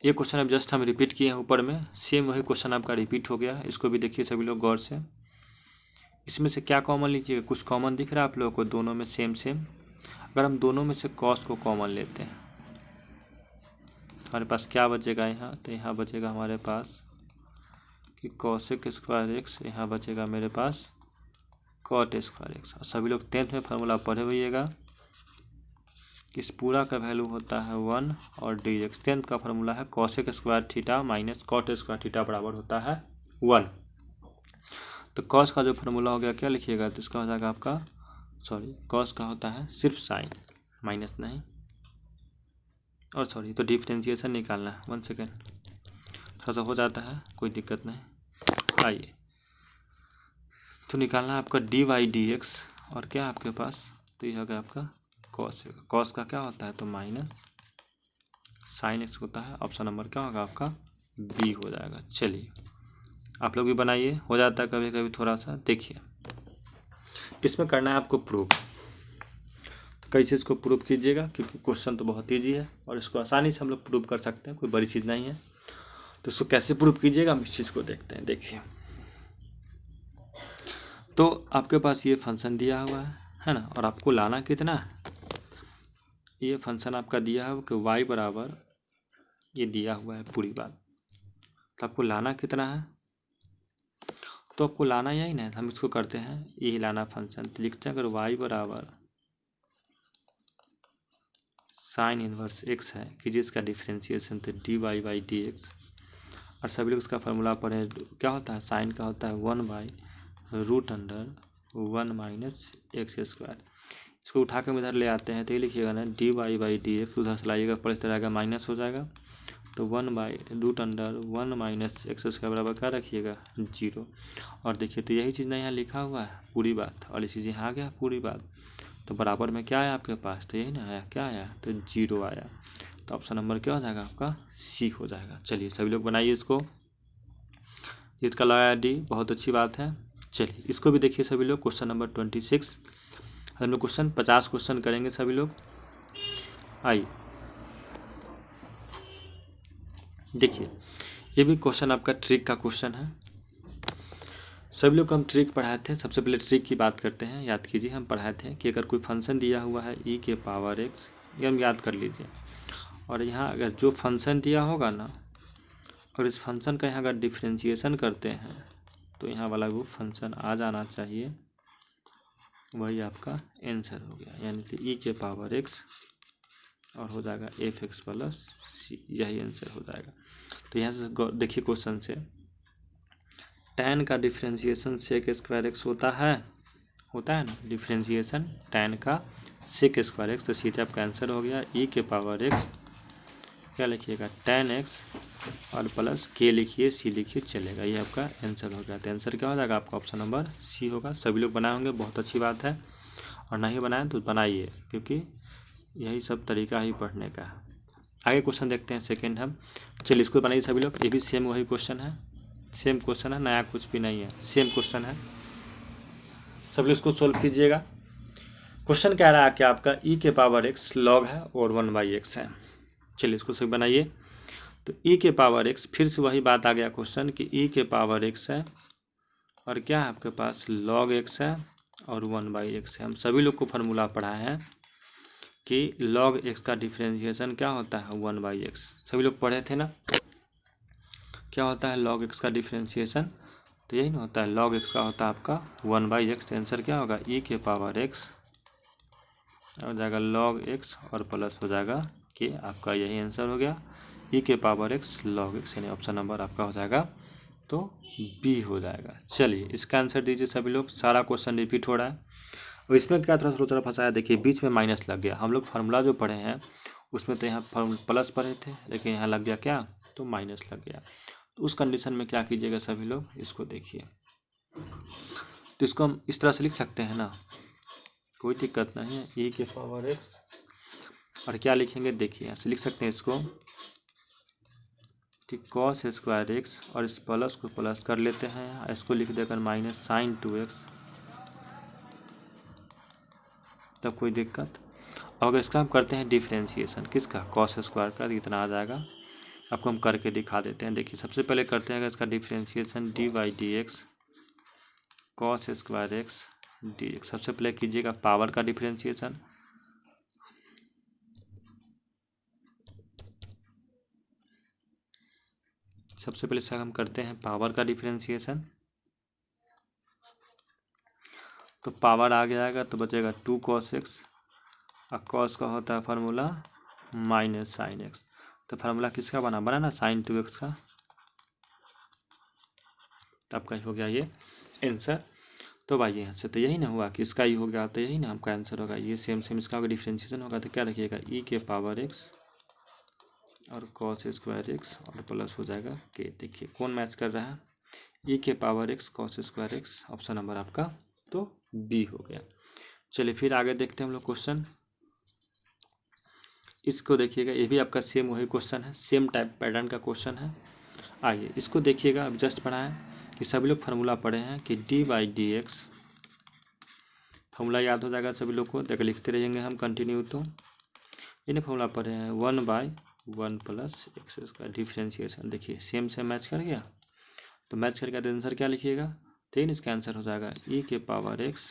ये क्वेश्चन अब जस्ट हम रिपीट किए हैं ऊपर में, सेम वही क्वेश्चन आपका रिपीट हो गया, इसको भी देखिए सभी लोग गौर से। इसमें से क्या कॉमन लीजिएगा, कुछ कॉमन दिख रहा है आप लोगों को दोनों में सेम सेम। अगर हम दोनों में से कॉस को कॉमन लेते हैं हमारे पास क्या बचेगा यहाँ, तो यहाँ बचेगा हमारे पास कि कॉसेक स्क्वायर एक्स, यहाँ बचेगा मेरे पास कॉट स्क्वायर एक्स। और सभी लोग 10th में फार्मूला पढ़े हुइएगा इस पूरा का वैल्यू होता है 1 और dx। 10th का फॉर्मूला है cosec square theta minus cot square theta बराबर होता है 1। तो cos का जो फॉर्मूला हो गया क्या लिखिएगा, तो इसका हो जाएगा आपका cos का होता है सिर्फ साइन, माइनस नहीं, और तो डिफ्रेंशिएशन निकालना है। 1 सेकेंड, थोड़ा सा हो जाता है, कोई दिक्कत नहीं। आइए, तो निकालना है आपका dy/dx, और क्या आपके पास, तो ये हो गया आपका cos का क्या होता है, तो माइनस साइन x होता है। ऑप्शन नंबर क्या होगा आपका, बी हो जाएगा। चलिए आप लोग भी बनाइए, हो जाता है कभी कभी थोड़ा सा। देखिए इसमें करना है आपको प्रूफ, तो कैसे इसको प्रूफ कीजिएगा, क्योंकि क्वेश्चन तो बहुत ईजी है और इसको आसानी से हम लोग प्रूफ कर सकते हैं, कोई बड़ी चीज़ नहीं है। तो इसको कैसे प्रूफ कीजिएगा, हम इस चीज़ को देखते हैं। देखिए, तो आपके पास ये फंक्शन दिया हुआ है ना, और आपको लाना कितना है, ये फंक्शन आपका दिया है कि y बराबर, ये दिया हुआ है पूरी बात, तो आपको लाना कितना है, तो आपको लाना यही ना, हम इसको करते हैं यही लाना फंक्शन। तो लिखते हैं अगर y बराबर साइन इनवर्स x है, कीजिए इसका डिफ्रेंशिएशन, तो dy/dx। और सभी लोग इसका फार्मूला पढ़े, क्या होता है, साइन का होता है 1/√1 माइनस एक्स स्क्वायर। इसको उठा के हम इधर ले आते हैं, तो ये लिखिएगा ना dy/dx, उधर से लाइएगा, पर इस तरह का माइनस हो जाएगा, तो 1/√1 माइनस एक्स स्क्वायर बराबर क्या रखिएगा, 0। और देखिए तो यही चीज़ ना यहाँ लिखा हुआ है पूरी बात, और ये चीज़ यहाँ आ गया पूरी बात, तो बराबर में क्या आया आपके पास, तो यही ना आया, क्या आया, तो 0 आया। तो ऑप्शन नंबर क्या हो जाएगा आपका, सी हो जाएगा। चलिए सभी लोग बनाइए इसको, इसका लगाया डी, बहुत अच्छी बात है। चलिए इसको भी देखिए सभी लोग, क्वेश्चन नंबर 26, हम लोग 50 क्वेश्चन करेंगे सभी लोग। आइए देखिए, ये भी क्वेश्चन आपका ट्रिक का क्वेश्चन है। सभी लोग को हम ट्रिक पढ़ाए थे, सबसे पहले ट्रिक की बात करते हैं। याद कीजिए, हम पढ़ाए थे कि अगर कोई फंक्शन दिया हुआ है e के पावर x, ये हम याद कर लीजिए, और यहाँ अगर जो फंक्शन दिया होगा ना, और इस फंक्शन का यहाँ अगर डिफ्रेंशिएशन करते हैं, तो यहाँ वाला वो फंक्शन आ जाना चाहिए, वही आपका आंसर हो गया, यानी कि e के पावर x और हो जाएगा fx प्लस c, यही आंसर हो जाएगा। तो यहाँ से देखिए क्वेश्चन से, tan का डिफ्रेंशिएशन सेक स्क्वायर एक्स होता है ना, डिफ्रेंशिएशन tan का सेक स्क्वायर एक्स, तो सीधे आपका आंसर हो गया e के पावर x, क्या लिखिएगा, tan x और प्लस k लिखिए, c लिखिए, चलेगा, ये आपका आंसर हो गया। तो आंसर क्या हो जाएगा आपका, ऑप्शन नंबर सी होगा। सभी लोग बनाए होंगे, बहुत अच्छी बात है, और नहीं बनाए तो बनाइए, क्योंकि यही सब तरीका ही पढ़ने का है। आगे क्वेश्चन देखते हैं सेकेंड हम। चलिए इसको बनाइए सभी लोग, ये भी सेम वही क्वेश्चन है, सेम क्वेश्चन है, नया कुछ भी नहीं है, सेम क्वेश्चन है। सब लोग इसको सोल्व कीजिएगा। क्वेश्चन कह रहा है कि आपका e के पावर x log है और 1/x है। चलिए इसको सही बनाइए। तो e के पावर x, फिर से वही बात आ गया क्वेश्चन कि e के पावर x है और क्या है आपके पास log x है और 1/x है। हम सभी लोग को फार्मूला पढ़ाए हैं कि log x का डिफ्रेंशिएशन क्या होता है, 1/x, सभी लोग पढ़े थे ना, क्या होता है log x का डिफ्रेंशिएशन, तो यही ना होता है, log x का होता है आपका 1/x। तो आंसर क्या होगा, e के पावर x हो जाएगा log x और प्लस हो जाएगा कि आपका यही आंसर हो गया, e के पावर x log x, यानी ऑप्शन नंबर आपका हो जाएगा तो बी हो जाएगा। चलिए इसका आंसर दीजिए सभी लोग, सारा क्वेश्चन रिपीट हो रहा है। और इसमें क्या थोड़ा फंसाया, देखिए बीच में माइनस लग गया। हम लोग फार्मूला जो पढ़े हैं उसमें तो यहाँ प्लस पढ़े थे, लेकिन यहाँ लग गया क्या, तो माइनस लग गया। तो उस कंडीशन में क्या कीजिएगा सभी लोग, इसको देखिए, तो इसको हम इस तरह से लिख सकते हैं ना, कोई दिक्कत नहीं है, e के पावर x और क्या लिखेंगे, देखिए यहाँ से लिख सकते हैं इसको, ठीक, cos स्क्वायर एक्स, और इस प्लस को प्लस कर लेते हैं, इसको लिख देकर माइनस साइन 2x, तब कोई दिक्कत। और अगर इसका हम करते हैं डिफ्रेंशिएशन किसका, cos स्क्वायर का, इतना आ जाएगा। आपको हम करके दिखा देते हैं। देखिए सबसे पहले करते हैं अगर इसका differentiation dy/dx cos square x dx, सबसे पहले कीजिएगा पावर का डिफ्रेंशिएशन, सबसे पहले इसका हम करते हैं पावर का डिफ्रेंशिएशन, तो पावर आ जाएगा तो बचेगा 2 cos x और कॉस का होता है फार्मूला माइनस साइन एक्स। तो फार्मूला किसका बना ना साइन 2x का। तो आपका हो गया ये आंसर। तो भाई यहाँ से तो यही ना हुआ कि इसका ही हो गया, तो यही ना आपका आंसर होगा। ये सेम इसका होगा, डिफ्रेंशिएशन होगा तो क्या रखिएगा e के पावर x और cos स्क्वायर x और प्लस हो जाएगा k। देखिए कौन मैच कर रहा है, e के power x cos square x, option number आपका तो बी हो गया। चलिए फिर आगे देखते हैं हम लोग क्वेश्चन। इसको देखिएगा, ये भी आपका सेम वही क्वेश्चन है, सेम टाइप पैटर्न का क्वेश्चन है। आइए इसको देखिएगा, अब जस्ट पढ़ा है कि सभी लोग फार्मूला पढ़े हैं कि d/dx, फार्मूला याद हो जाएगा सभी लोग को, देख लिखते रहेंगे हम कंटिन्यू। तो इन्हें फार्मूला पढ़े हैं 1/1 प्लस एक्स स्क्वायर, डिफ्रेंशिएशन। देखिए सेम मैच कर गया, तो मैच कर गया तो आंसर क्या लिखिएगा, तो इसका आंसर हो जाएगा e के power x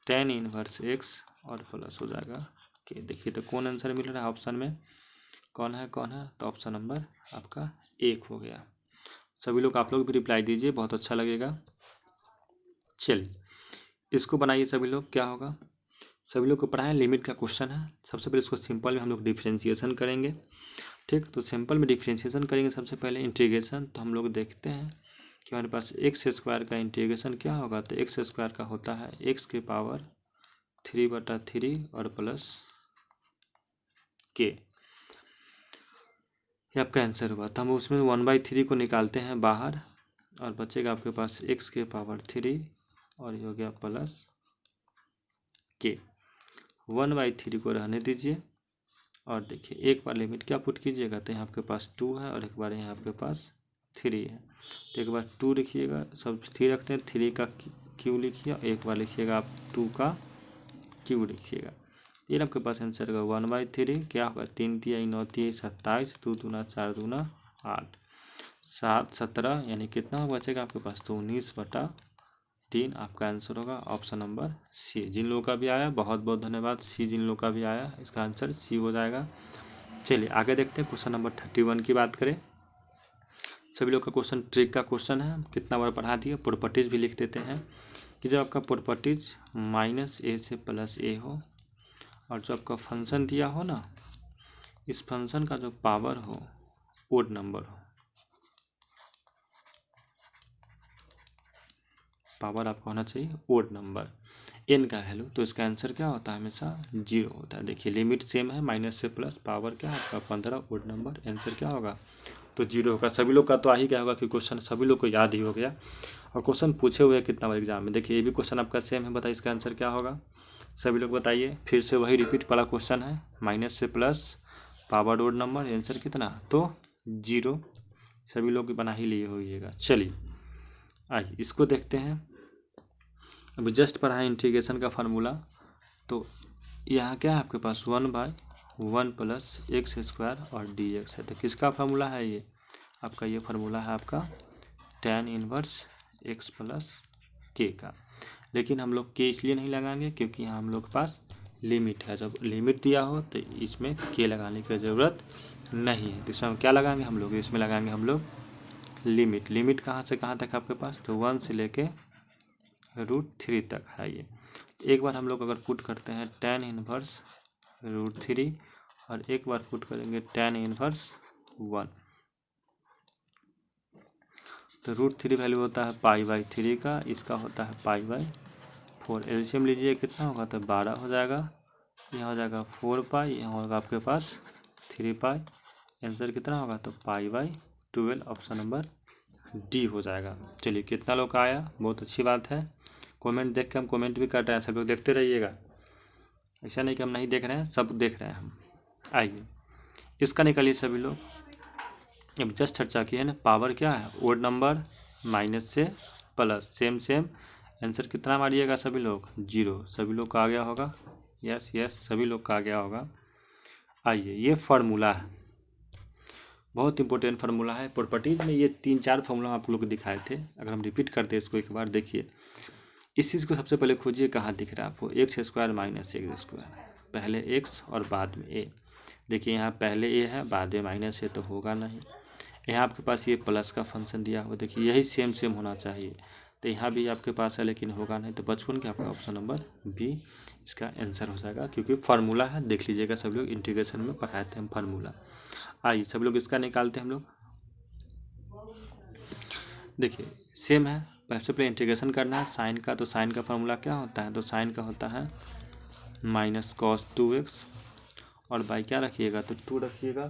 tan inverse x और प्लस हो जाएगा के। देखिए तो कौन आंसर मिल रहा है ऑप्शन में, कौन है, तो ऑप्शन नंबर आपका 1 हो गया। सभी लोग आप लोग भी रिप्लाई दीजिए, बहुत अच्छा लगेगा। चलिए इसको बनाइए सभी लोग, क्या होगा सभी लोग को पढ़ाएं, लिमिट का क्वेश्चन है। सबसे पहले इसको सिंपल में हम लोग डिफ्रेंशिएशन करेंगे, ठीक। तो सिंपल में डिफ्रेंशिएशन करेंगे सबसे पहले इंटीग्रेशन। तो हम लोग देखते हैं कि हमारे पास एक्स स्क्वायर का इंटीग्रेशन क्या होगा, तो एक्स स्क्वायर का होता है एक्स के पावर 3/3 और प्लस के, ये आपका आंसर हुआ। तो हम उसमें 1/3 को निकालते हैं बाहर और बचेगा आपके पास एक्स के पावर 3 और ये हो गया प्लस के। 1/3 को रहने दीजिए और देखिए एक बार लिमिट क्या पुट कीजिएगा, तो यहाँ आपके पास 2 है और एक बार यहाँ आपके पास 3 है। तो एक बार 2 लिखिएगा, सब 3 रखते हैं, 3 का क्यू लिखिए, एक बार लिखिएगा आप 2 का क्यू लिखिएगा। ये आपके पास आंसर होगा 1/3, क्या होगा 3 तिया 9 तिया 27, 2 दूना 4 दूना 8, 7 17 यानी कितना बचेगा आपके पास, तो 19/3 आपका आंसर होगा ऑप्शन नंबर सी। जिन लोगों का भी आया बहुत बहुत धन्यवाद, सी जिन लोगों का भी आया इसका आंसर सी हो जाएगा। चलिए आगे देखते हैं, क्वेश्चन नंबर 31 की बात करें। सभी लोग का क्वेश्चन ट्रिक का क्वेश्चन है, कितना बार पढ़ा दिया। प्रॉपर्टीज भी लिख देते हैं कि जब आपका प्रॉपर्टीज -a से +a हो और जो आपका फंक्शन दिया हो ना, इस फंक्शन का जो पावर हो ओड नंबर हो, पावर आपका होना चाहिए ओड नंबर, एन का वैल्यू, तो इसका आंसर क्या होता है, हमेशा 0 होता है। देखिए लिमिट सेम है, माइनस से प्लस, पावर क्या है आपका 15, ओड नंबर, आंसर क्या होगा तो 0 होगा। सभी लोग का तो आ ही क्या होगा कि क्वेश्चन सभी लोग को याद ही हो गया और क्वेश्चन पूछे हुए कितना बार एग्जाम में। देखिए ये भी क्वेश्चन आपका सेम है, बताइए इसका आंसर क्या होगा, सभी लोग बताइए। फिर से वही रिपीट वाला क्वेश्चन है, माइनस से plus, power odd number, answer कितना तो 0, सभी लोग बना ही लिए होइएगा। चलिए आइए इसको देखते हैं। अभी जस्ट पढ़ा है इंटीग्रेशन का फार्मूला, तो यहाँ क्या है आपके पास 1/1 प्लस एक्स स्क्वायर और dx है। तो किसका फार्मूला है ये आपका, ये फार्मूला है आपका tan इनवर्स x प्लस के का। लेकिन हम लोग के इसलिए नहीं लगाएंगे क्योंकि यहाँ हम लोग के पास लिमिट है, जब लिमिट दिया हो तो इसमें के लगाने की ज़रूरत नहीं है। तो इसमें हम क्या लगाएंगे, हम लोग इसमें लगाएंगे हम लोग लिमिट। लिमिट कहाँ से कहाँ तक आपके पास, तो 1 से लेके √3 तक है ये। एक बार हम लोग अगर पुट करते हैं tan इनवर्स √3 और एक बार पुट करेंगे tan इनवर्स 1, तो √3 वैल्यू होता है π/3 का, इसका होता है π/4। एलसीएम लीजिए कितना होगा, तो 12 हो जाएगा, यहाँ हो जाएगा 4π, यहाँ होगा आपके पास 3π, आंसर कितना होगा तो π/12, ऑप्शन नंबर डी हो जाएगा। चलिए कितना लोग का आया, बहुत अच्छी बात है। कमेंट देख के हम कमेंट भी कर रहे हैं, सब लोग देखते रहिएगा, ऐसा नहीं कि हम नहीं देख रहे हैं, सब देख रहे हैं हम। आइए इसका निकालिए सभी लोग, अब जस्ट चर्चा की है ना, पावर क्या है ओड नंबर, माइनस से प्लस, सेम आंसर कितना मारिएगा सभी लोग 0, सभी लोग का आ गया होगा, यस सभी लोग का आ गया होगा। आइए ये फार्मूला है, बहुत इंपॉर्टेंट फार्मूला है। प्रॉपर्टीज़ में ये 3-4 फार्मूला आप लोग को दिखाए थे, अगर हम रिपीट करते हैं इसको एक बार देखिए। इस चीज़ को सबसे पहले खोजिए, कहाँ दिख रहा है आपको, x square minus x square, पहले एक्स और बाद में ए। देखिए यहाँ पहले ए है बाद में माइनस है, तो होगा नहीं। यहाँ आपके पास ये प्लस का फंक्शन दिया हुआ, देखिए यही सेम होना चाहिए। तो यहाँ भी आपके पास है लेकिन होगा नहीं, तो बचपन के आपका ऑप्शन नंबर बी इसका आंसर हो जाएगा, क्योंकि फार्मूला है, देख लीजिएगा सब लोग इंटीग्रेशन में पढ़ाए थे हम फार्मूला। आइए सब लोग इसका निकालते हैं हम लोग। देखिए सेम है, सबसे पहले इंटीग्रेशन करना है साइन का, तो साइन का फार्मूला क्या होता है, तो साइन का होता है माइनस कॉस 2x और बाई क्या रखिएगा, तो 2 रखिएगा,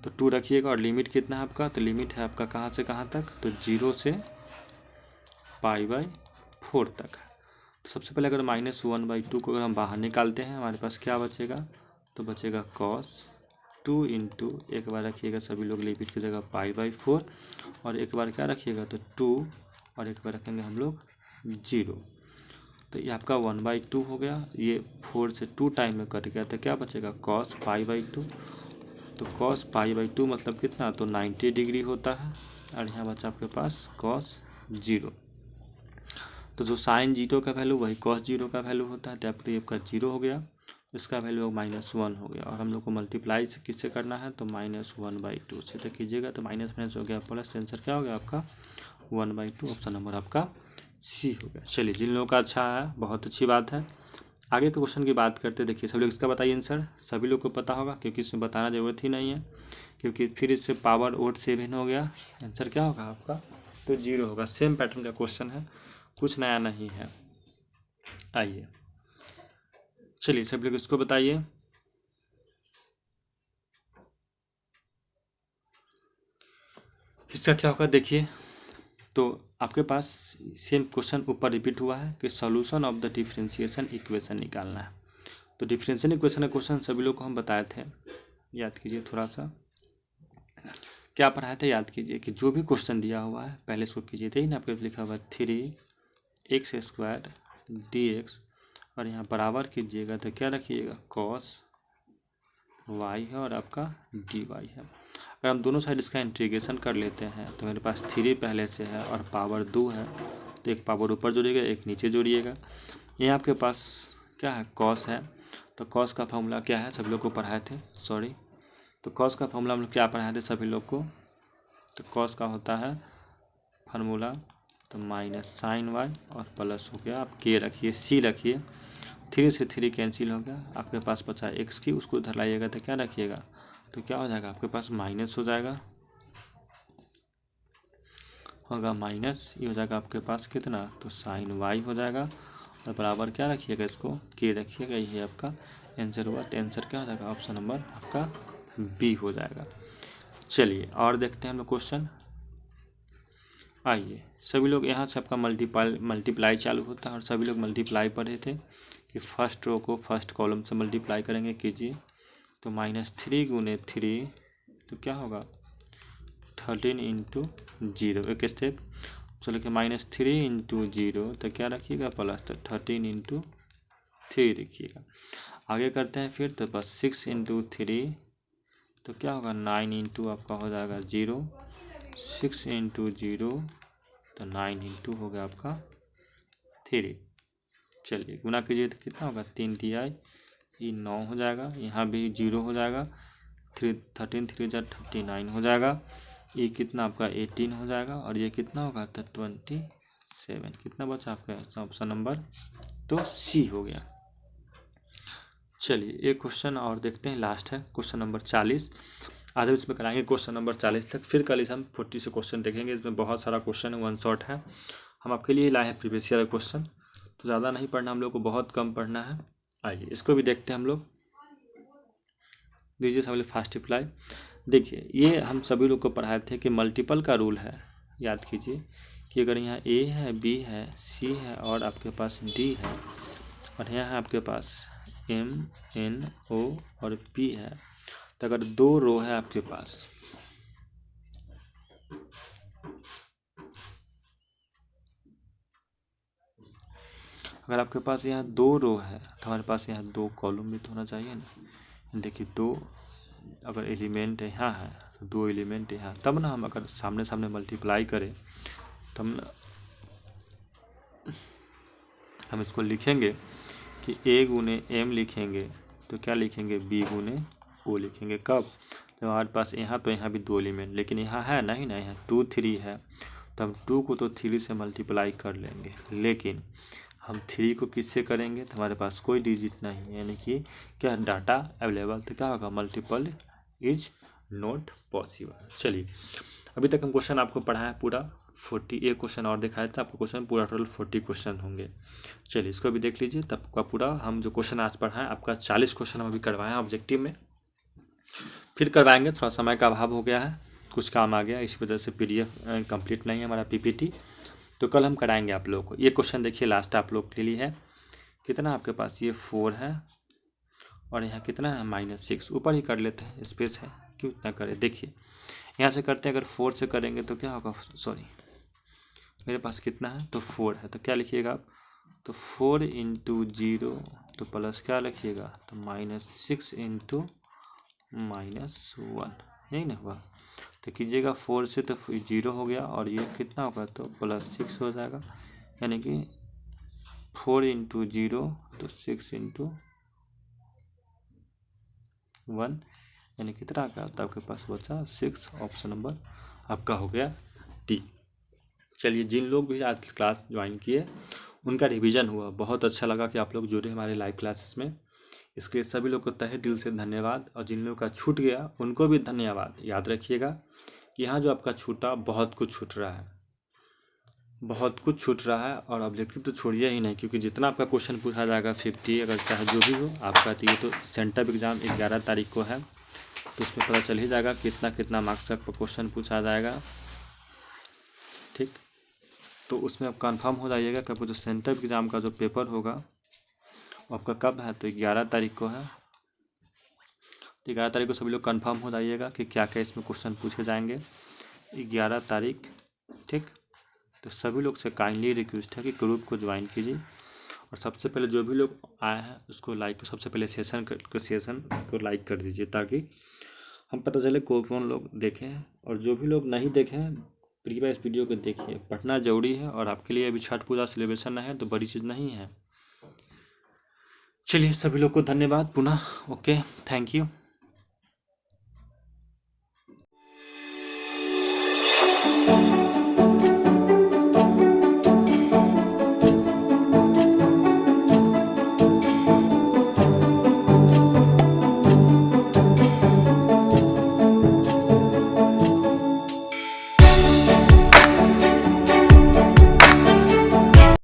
तो 2 रखिएगा। और लिमिट कितना है आपका, तो लिमिट है आपका कहाँ से कहाँ तक, तो 0 से π/4 तक है। तो सबसे पहले अगर -1/2 को अगर हम बाहर निकालते हैं हमारे पास क्या बचेगा, तो बचेगा कॉस 2 इंटू एक बार रखिएगा सभी लोग लिमिट की जगह π/4 और एक बार क्या रखिएगा, तो 2 और एक बार रखेंगे हम लोग 0। तो ये आपका 1/2 हो गया, ये 4 से 2 टाइम में कट गया, तो क्या बचेगा कॉस π/2। तो कॉस π/2 मतलब कितना, तो 90 डिग्री होता है। और यहाँ बचा आपके पास कॉस 0। तो जो साइन 0 का वैल्यू वही कॉस 0 का वैल्यू होता है, तो आपका 0 हो गया, इसका वैल्यू -1 हो गया। और हम लोग को मल्टीप्लाई से किससे करना है, तो -1/2 से तो कीजिएगा, तो माइनस माइनस हो गया प्लस, आंसर क्या हो गया आपका 1/2, ऑप्शन नंबर आपका सी हो गया। चलिए जिन लोगों का अच्छा है बहुत अच्छी बात है। आगे के क्वेश्चन की बात करते, देखिए सब लोग इसका बताइए आंसर, सभी लोग को पता होगा क्योंकि इसमें बताना ज़रूरत ही नहीं है, क्योंकि फिर इससे पावर ओड 7 हो गया, आंसर क्या होगा आपका, तो 0 होगा। सेम पैटर्न का क्वेश्चन है, कुछ नया नहीं है। आइए चलिए सब लोग इसको बताइए। इसका क्या होगा देखिए, तो आपके पास सेम क्वेश्चन ऊपर रिपीट हुआ है कि solution of the differentiation equation निकालना है। तो डिफरेंशियल इक्वेशन का क्वेश्चन सभी लोग को हम बताए थे, याद कीजिए थोड़ा सा क्या पढ़ाए थे, याद कीजिए कि जो भी क्वेश्चन दिया हुआ है पहले इसको कीजिए। थे ना आपके लिखा हुआ है 3x² dx और यहाँ बराबर कीजिएगा, तो क्या रखिएगा कॉस y है और आपका dy है। अगर हम दोनों साइड इसका इंटीग्रेशन कर लेते हैं तो मेरे पास 3 पहले से है और पावर 2 है, तो एक पावर ऊपर जोड़िएगा एक नीचे जोड़िएगा। यहाँ आपके पास क्या है कॉस है, तो कॉस का फॉर्मूला क्या है सब लोग को पढ़ाए थे, सॉरी, तो कॉस का फॉर्मूला हम लोग क्या पढ़ाए थे सभी लोग को, तो कॉस का होता है फार्मूला तो माइनस साइन वाई और प्लस हो गया, आप के रखिए सी रखिए, 3 से 3 कैंसिल हो गया, आपके पास बचा एक्स की, उसको उधर लाइएगा तो क्या रखिएगा, तो क्या हो जाएगा आपके पास माइनस हो जाएगा, होगा माइनस, ये हो जाएगा आपके पास कितना, तो साइन वाई हो जाएगा और बराबर क्या रखिएगा इसको के रखिएगा, ये आपका आंसर हुआ। तो आंसर क्या हो जाएगा, ऑप्शन नंबर आपका बी हो जाएगा। चलिए और देखते हैं हम लोग क्वेश्चन। आइए सभी लोग यहाँ से आपका मल्टीप्लाई चालू होता है और सभी लोग मल्टीप्लाई पढ़े थे कि फर्स्ट रो को फर्स्ट कॉलम से मल्टीप्लाई करेंगे, कीजिए। तो -3 × 3 तो क्या होगा 13 × 0, एक स्टेप चलो कि -3 × 0 तो क्या रखिएगा प्लस, तो 13 × 3 रखिएगा। आगे करते हैं फिर, तो बस 6 × 3 तो क्या होगा 9 × आपका हो जाएगा 0, 6 × 0 तो 9 × हो गया आपका 3। चलिए गुना कीजिए तो कितना होगा 3 तिहाई, ये 9 हो जाएगा, यहाँ भी 0 हो जाएगा, 13 3 39 हो जाएगा, ये कितना आपका 18 हो जाएगा और ये कितना होगा तो 27। कितना बचा आपका ऑप्शन नंबर, तो सी हो गया। चलिए एक क्वेश्चन और देखते हैं, लास्ट है क्वेश्चन नंबर 40, आज हम इसमें कराएंगे क्वेश्चन नंबर 40 तक, फिर कल हम 40 से क्वेश्चन देखेंगे। इसमें बहुत सारा क्वेश्चन है, 1 शॉट है, हम आपके लिए लाए हैं प्रीवियस ईयर क्वेश्चन, तो ज़्यादा नहीं पढ़ना हम लोग को, बहुत कम पढ़ना है। आइए इसको भी देखते हैं हम लोग, दीजिए सब फास्ट रिप्लाई। देखिए ये हम सभी लोग को पढ़ाए थे कि मल्टीपल का रूल है, याद कीजिए कि अगर यहाँ ए है बी है सी है और आपके पास डी है और यहाँ है आपके पास एम एन ओ और पी है, तो अगर 2 रो है आपके पास, अगर आपके पास यहाँ 2 रो है तो हमारे पास यहाँ 2 कॉलम भी तो होना चाहिए ना। देखिए 2 अगर एलिमेंट यहाँ है तो 2 एलिमेंट यहाँ, तब ना हम अगर सामने सामने मल्टीप्लाई करें तब ना हम इसको लिखेंगे कि a × m लिखेंगे तो क्या लिखेंगे b × o लिखेंगे। कब, तो हमारे पास यहाँ तो यहाँ भी 2 एलिमेंट, लेकिन यहाँ है नहीं ना, यहाँ 2 3 है तो हम 2 को तो 3 से मल्टीप्लाई कर लेंगे, लेकिन हम 3 को किससे करेंगे, तो हमारे पास कोई डिजिट नहीं है, यानी कि क्या डाटा अवेलेबल, तो क्या होगा, मल्टीपल इज नॉट पॉसिबल। चलिए, अभी तक हम क्वेश्चन आपको पढ़ाया पूरा 41 क्वेश्चन और दिखाया था आपको, क्वेश्चन पूरा टोटल 40 क्वेश्चन होंगे। चलिए इसको भी देख लीजिए, तब का पूरा हम जो क्वेश्चन आज पढ़ाएं आपका 40 क्वेश्चन हम अभी करवाएं ऑब्जेक्टिव में, फिर करवाएंगे, थोड़ा समय का अभाव हो गया है, कुछ काम आ गया, इस वजह से PDF कंप्लीट नहीं है हमारा PPT, तो कल हम कराएंगे आप लोगों को। ये क्वेश्चन देखिए लास्ट आप लोग के लिए है, कितना आपके पास, ये 4 है और यहाँ कितना है -6, ऊपर ही कर लेते हैं, स्पेस है, क्यों इतना करें। देखिए यहाँ से करते हैं, अगर 4 से करेंगे तो क्या होगा, सॉरी मेरे पास कितना है, तो 4 है, तो क्या लिखिएगा आप, तो 4 × 0 तो प्लस क्या लिखिएगा, तो -6 × -1, यही ना हुआ, तो कीजिएगा 4 से तो 0 हो गया, और ये कितना होगा, तो +6 हो जाएगा, यानी कि 4 × 0 तो 6 × 1, यानी कितना का, तो आपके पास बचा 6, ऑप्शन नंबर आपका हो गया डी। चलिए, जिन लोग भी आज क्लास ज्वाइन किए उनका रिवीजन हुआ, बहुत अच्छा लगा कि आप लोग जुड़े हमारे लाइव क्लासेस में, इसके लिए सभी लोग को तहे दिल से धन्यवाद, और जिन लोगों का छूट गया उनको भी धन्यवाद। याद रखिएगा कि यहाँ जो आपका छूटा, बहुत कुछ छूट रहा है, बहुत कुछ छूट रहा है, और ऑब्जेक्टिव तो छोड़िए ही नहीं, क्योंकि जितना आपका क्वेश्चन पूछा जाएगा 50, अगर चाहे जो भी हो आपका, तो ये तो सेंटर एग्ज़ाम 11 तारीख को है, तो उसमें पता चल ही जाएगा कितना मार्क्स का क्वेश्चन पूछा जाएगा, ठीक। तो उसमें आप कंफर्म हो जाइएगा कि आपको जो सेंटर एग्ज़ाम का जो पेपर होगा वो आपका कब है, तो 11 तारीख को है, तो 11 तारीख को सभी लोग कंफर्म हो जाइएगा कि क्या क्या इसमें क्वेश्चन पूछे जाएंगे, 11 तारीख, ठीक। तो सभी लोग से काइंडली रिक्वेस्ट है कि ग्रुप को ज्वाइन कीजिए, और सबसे पहले जो भी लोग आए हैं उसको लाइक, सबसे पहले सेशन को लाइक कर दीजिए, ताकि हम पता चले कौन लोग देखें, और जो भी लोग नहीं देखें प्रीवियस वीडियो को देखिए, पढ़ना जरूरी है, और आपके लिए अभी छठ पूजा सेलिब्रेशन है, तो बड़ी चीज़ नहीं है। चलिए, सभी लोग को धन्यवाद पुनः, ओके, थैंक यू।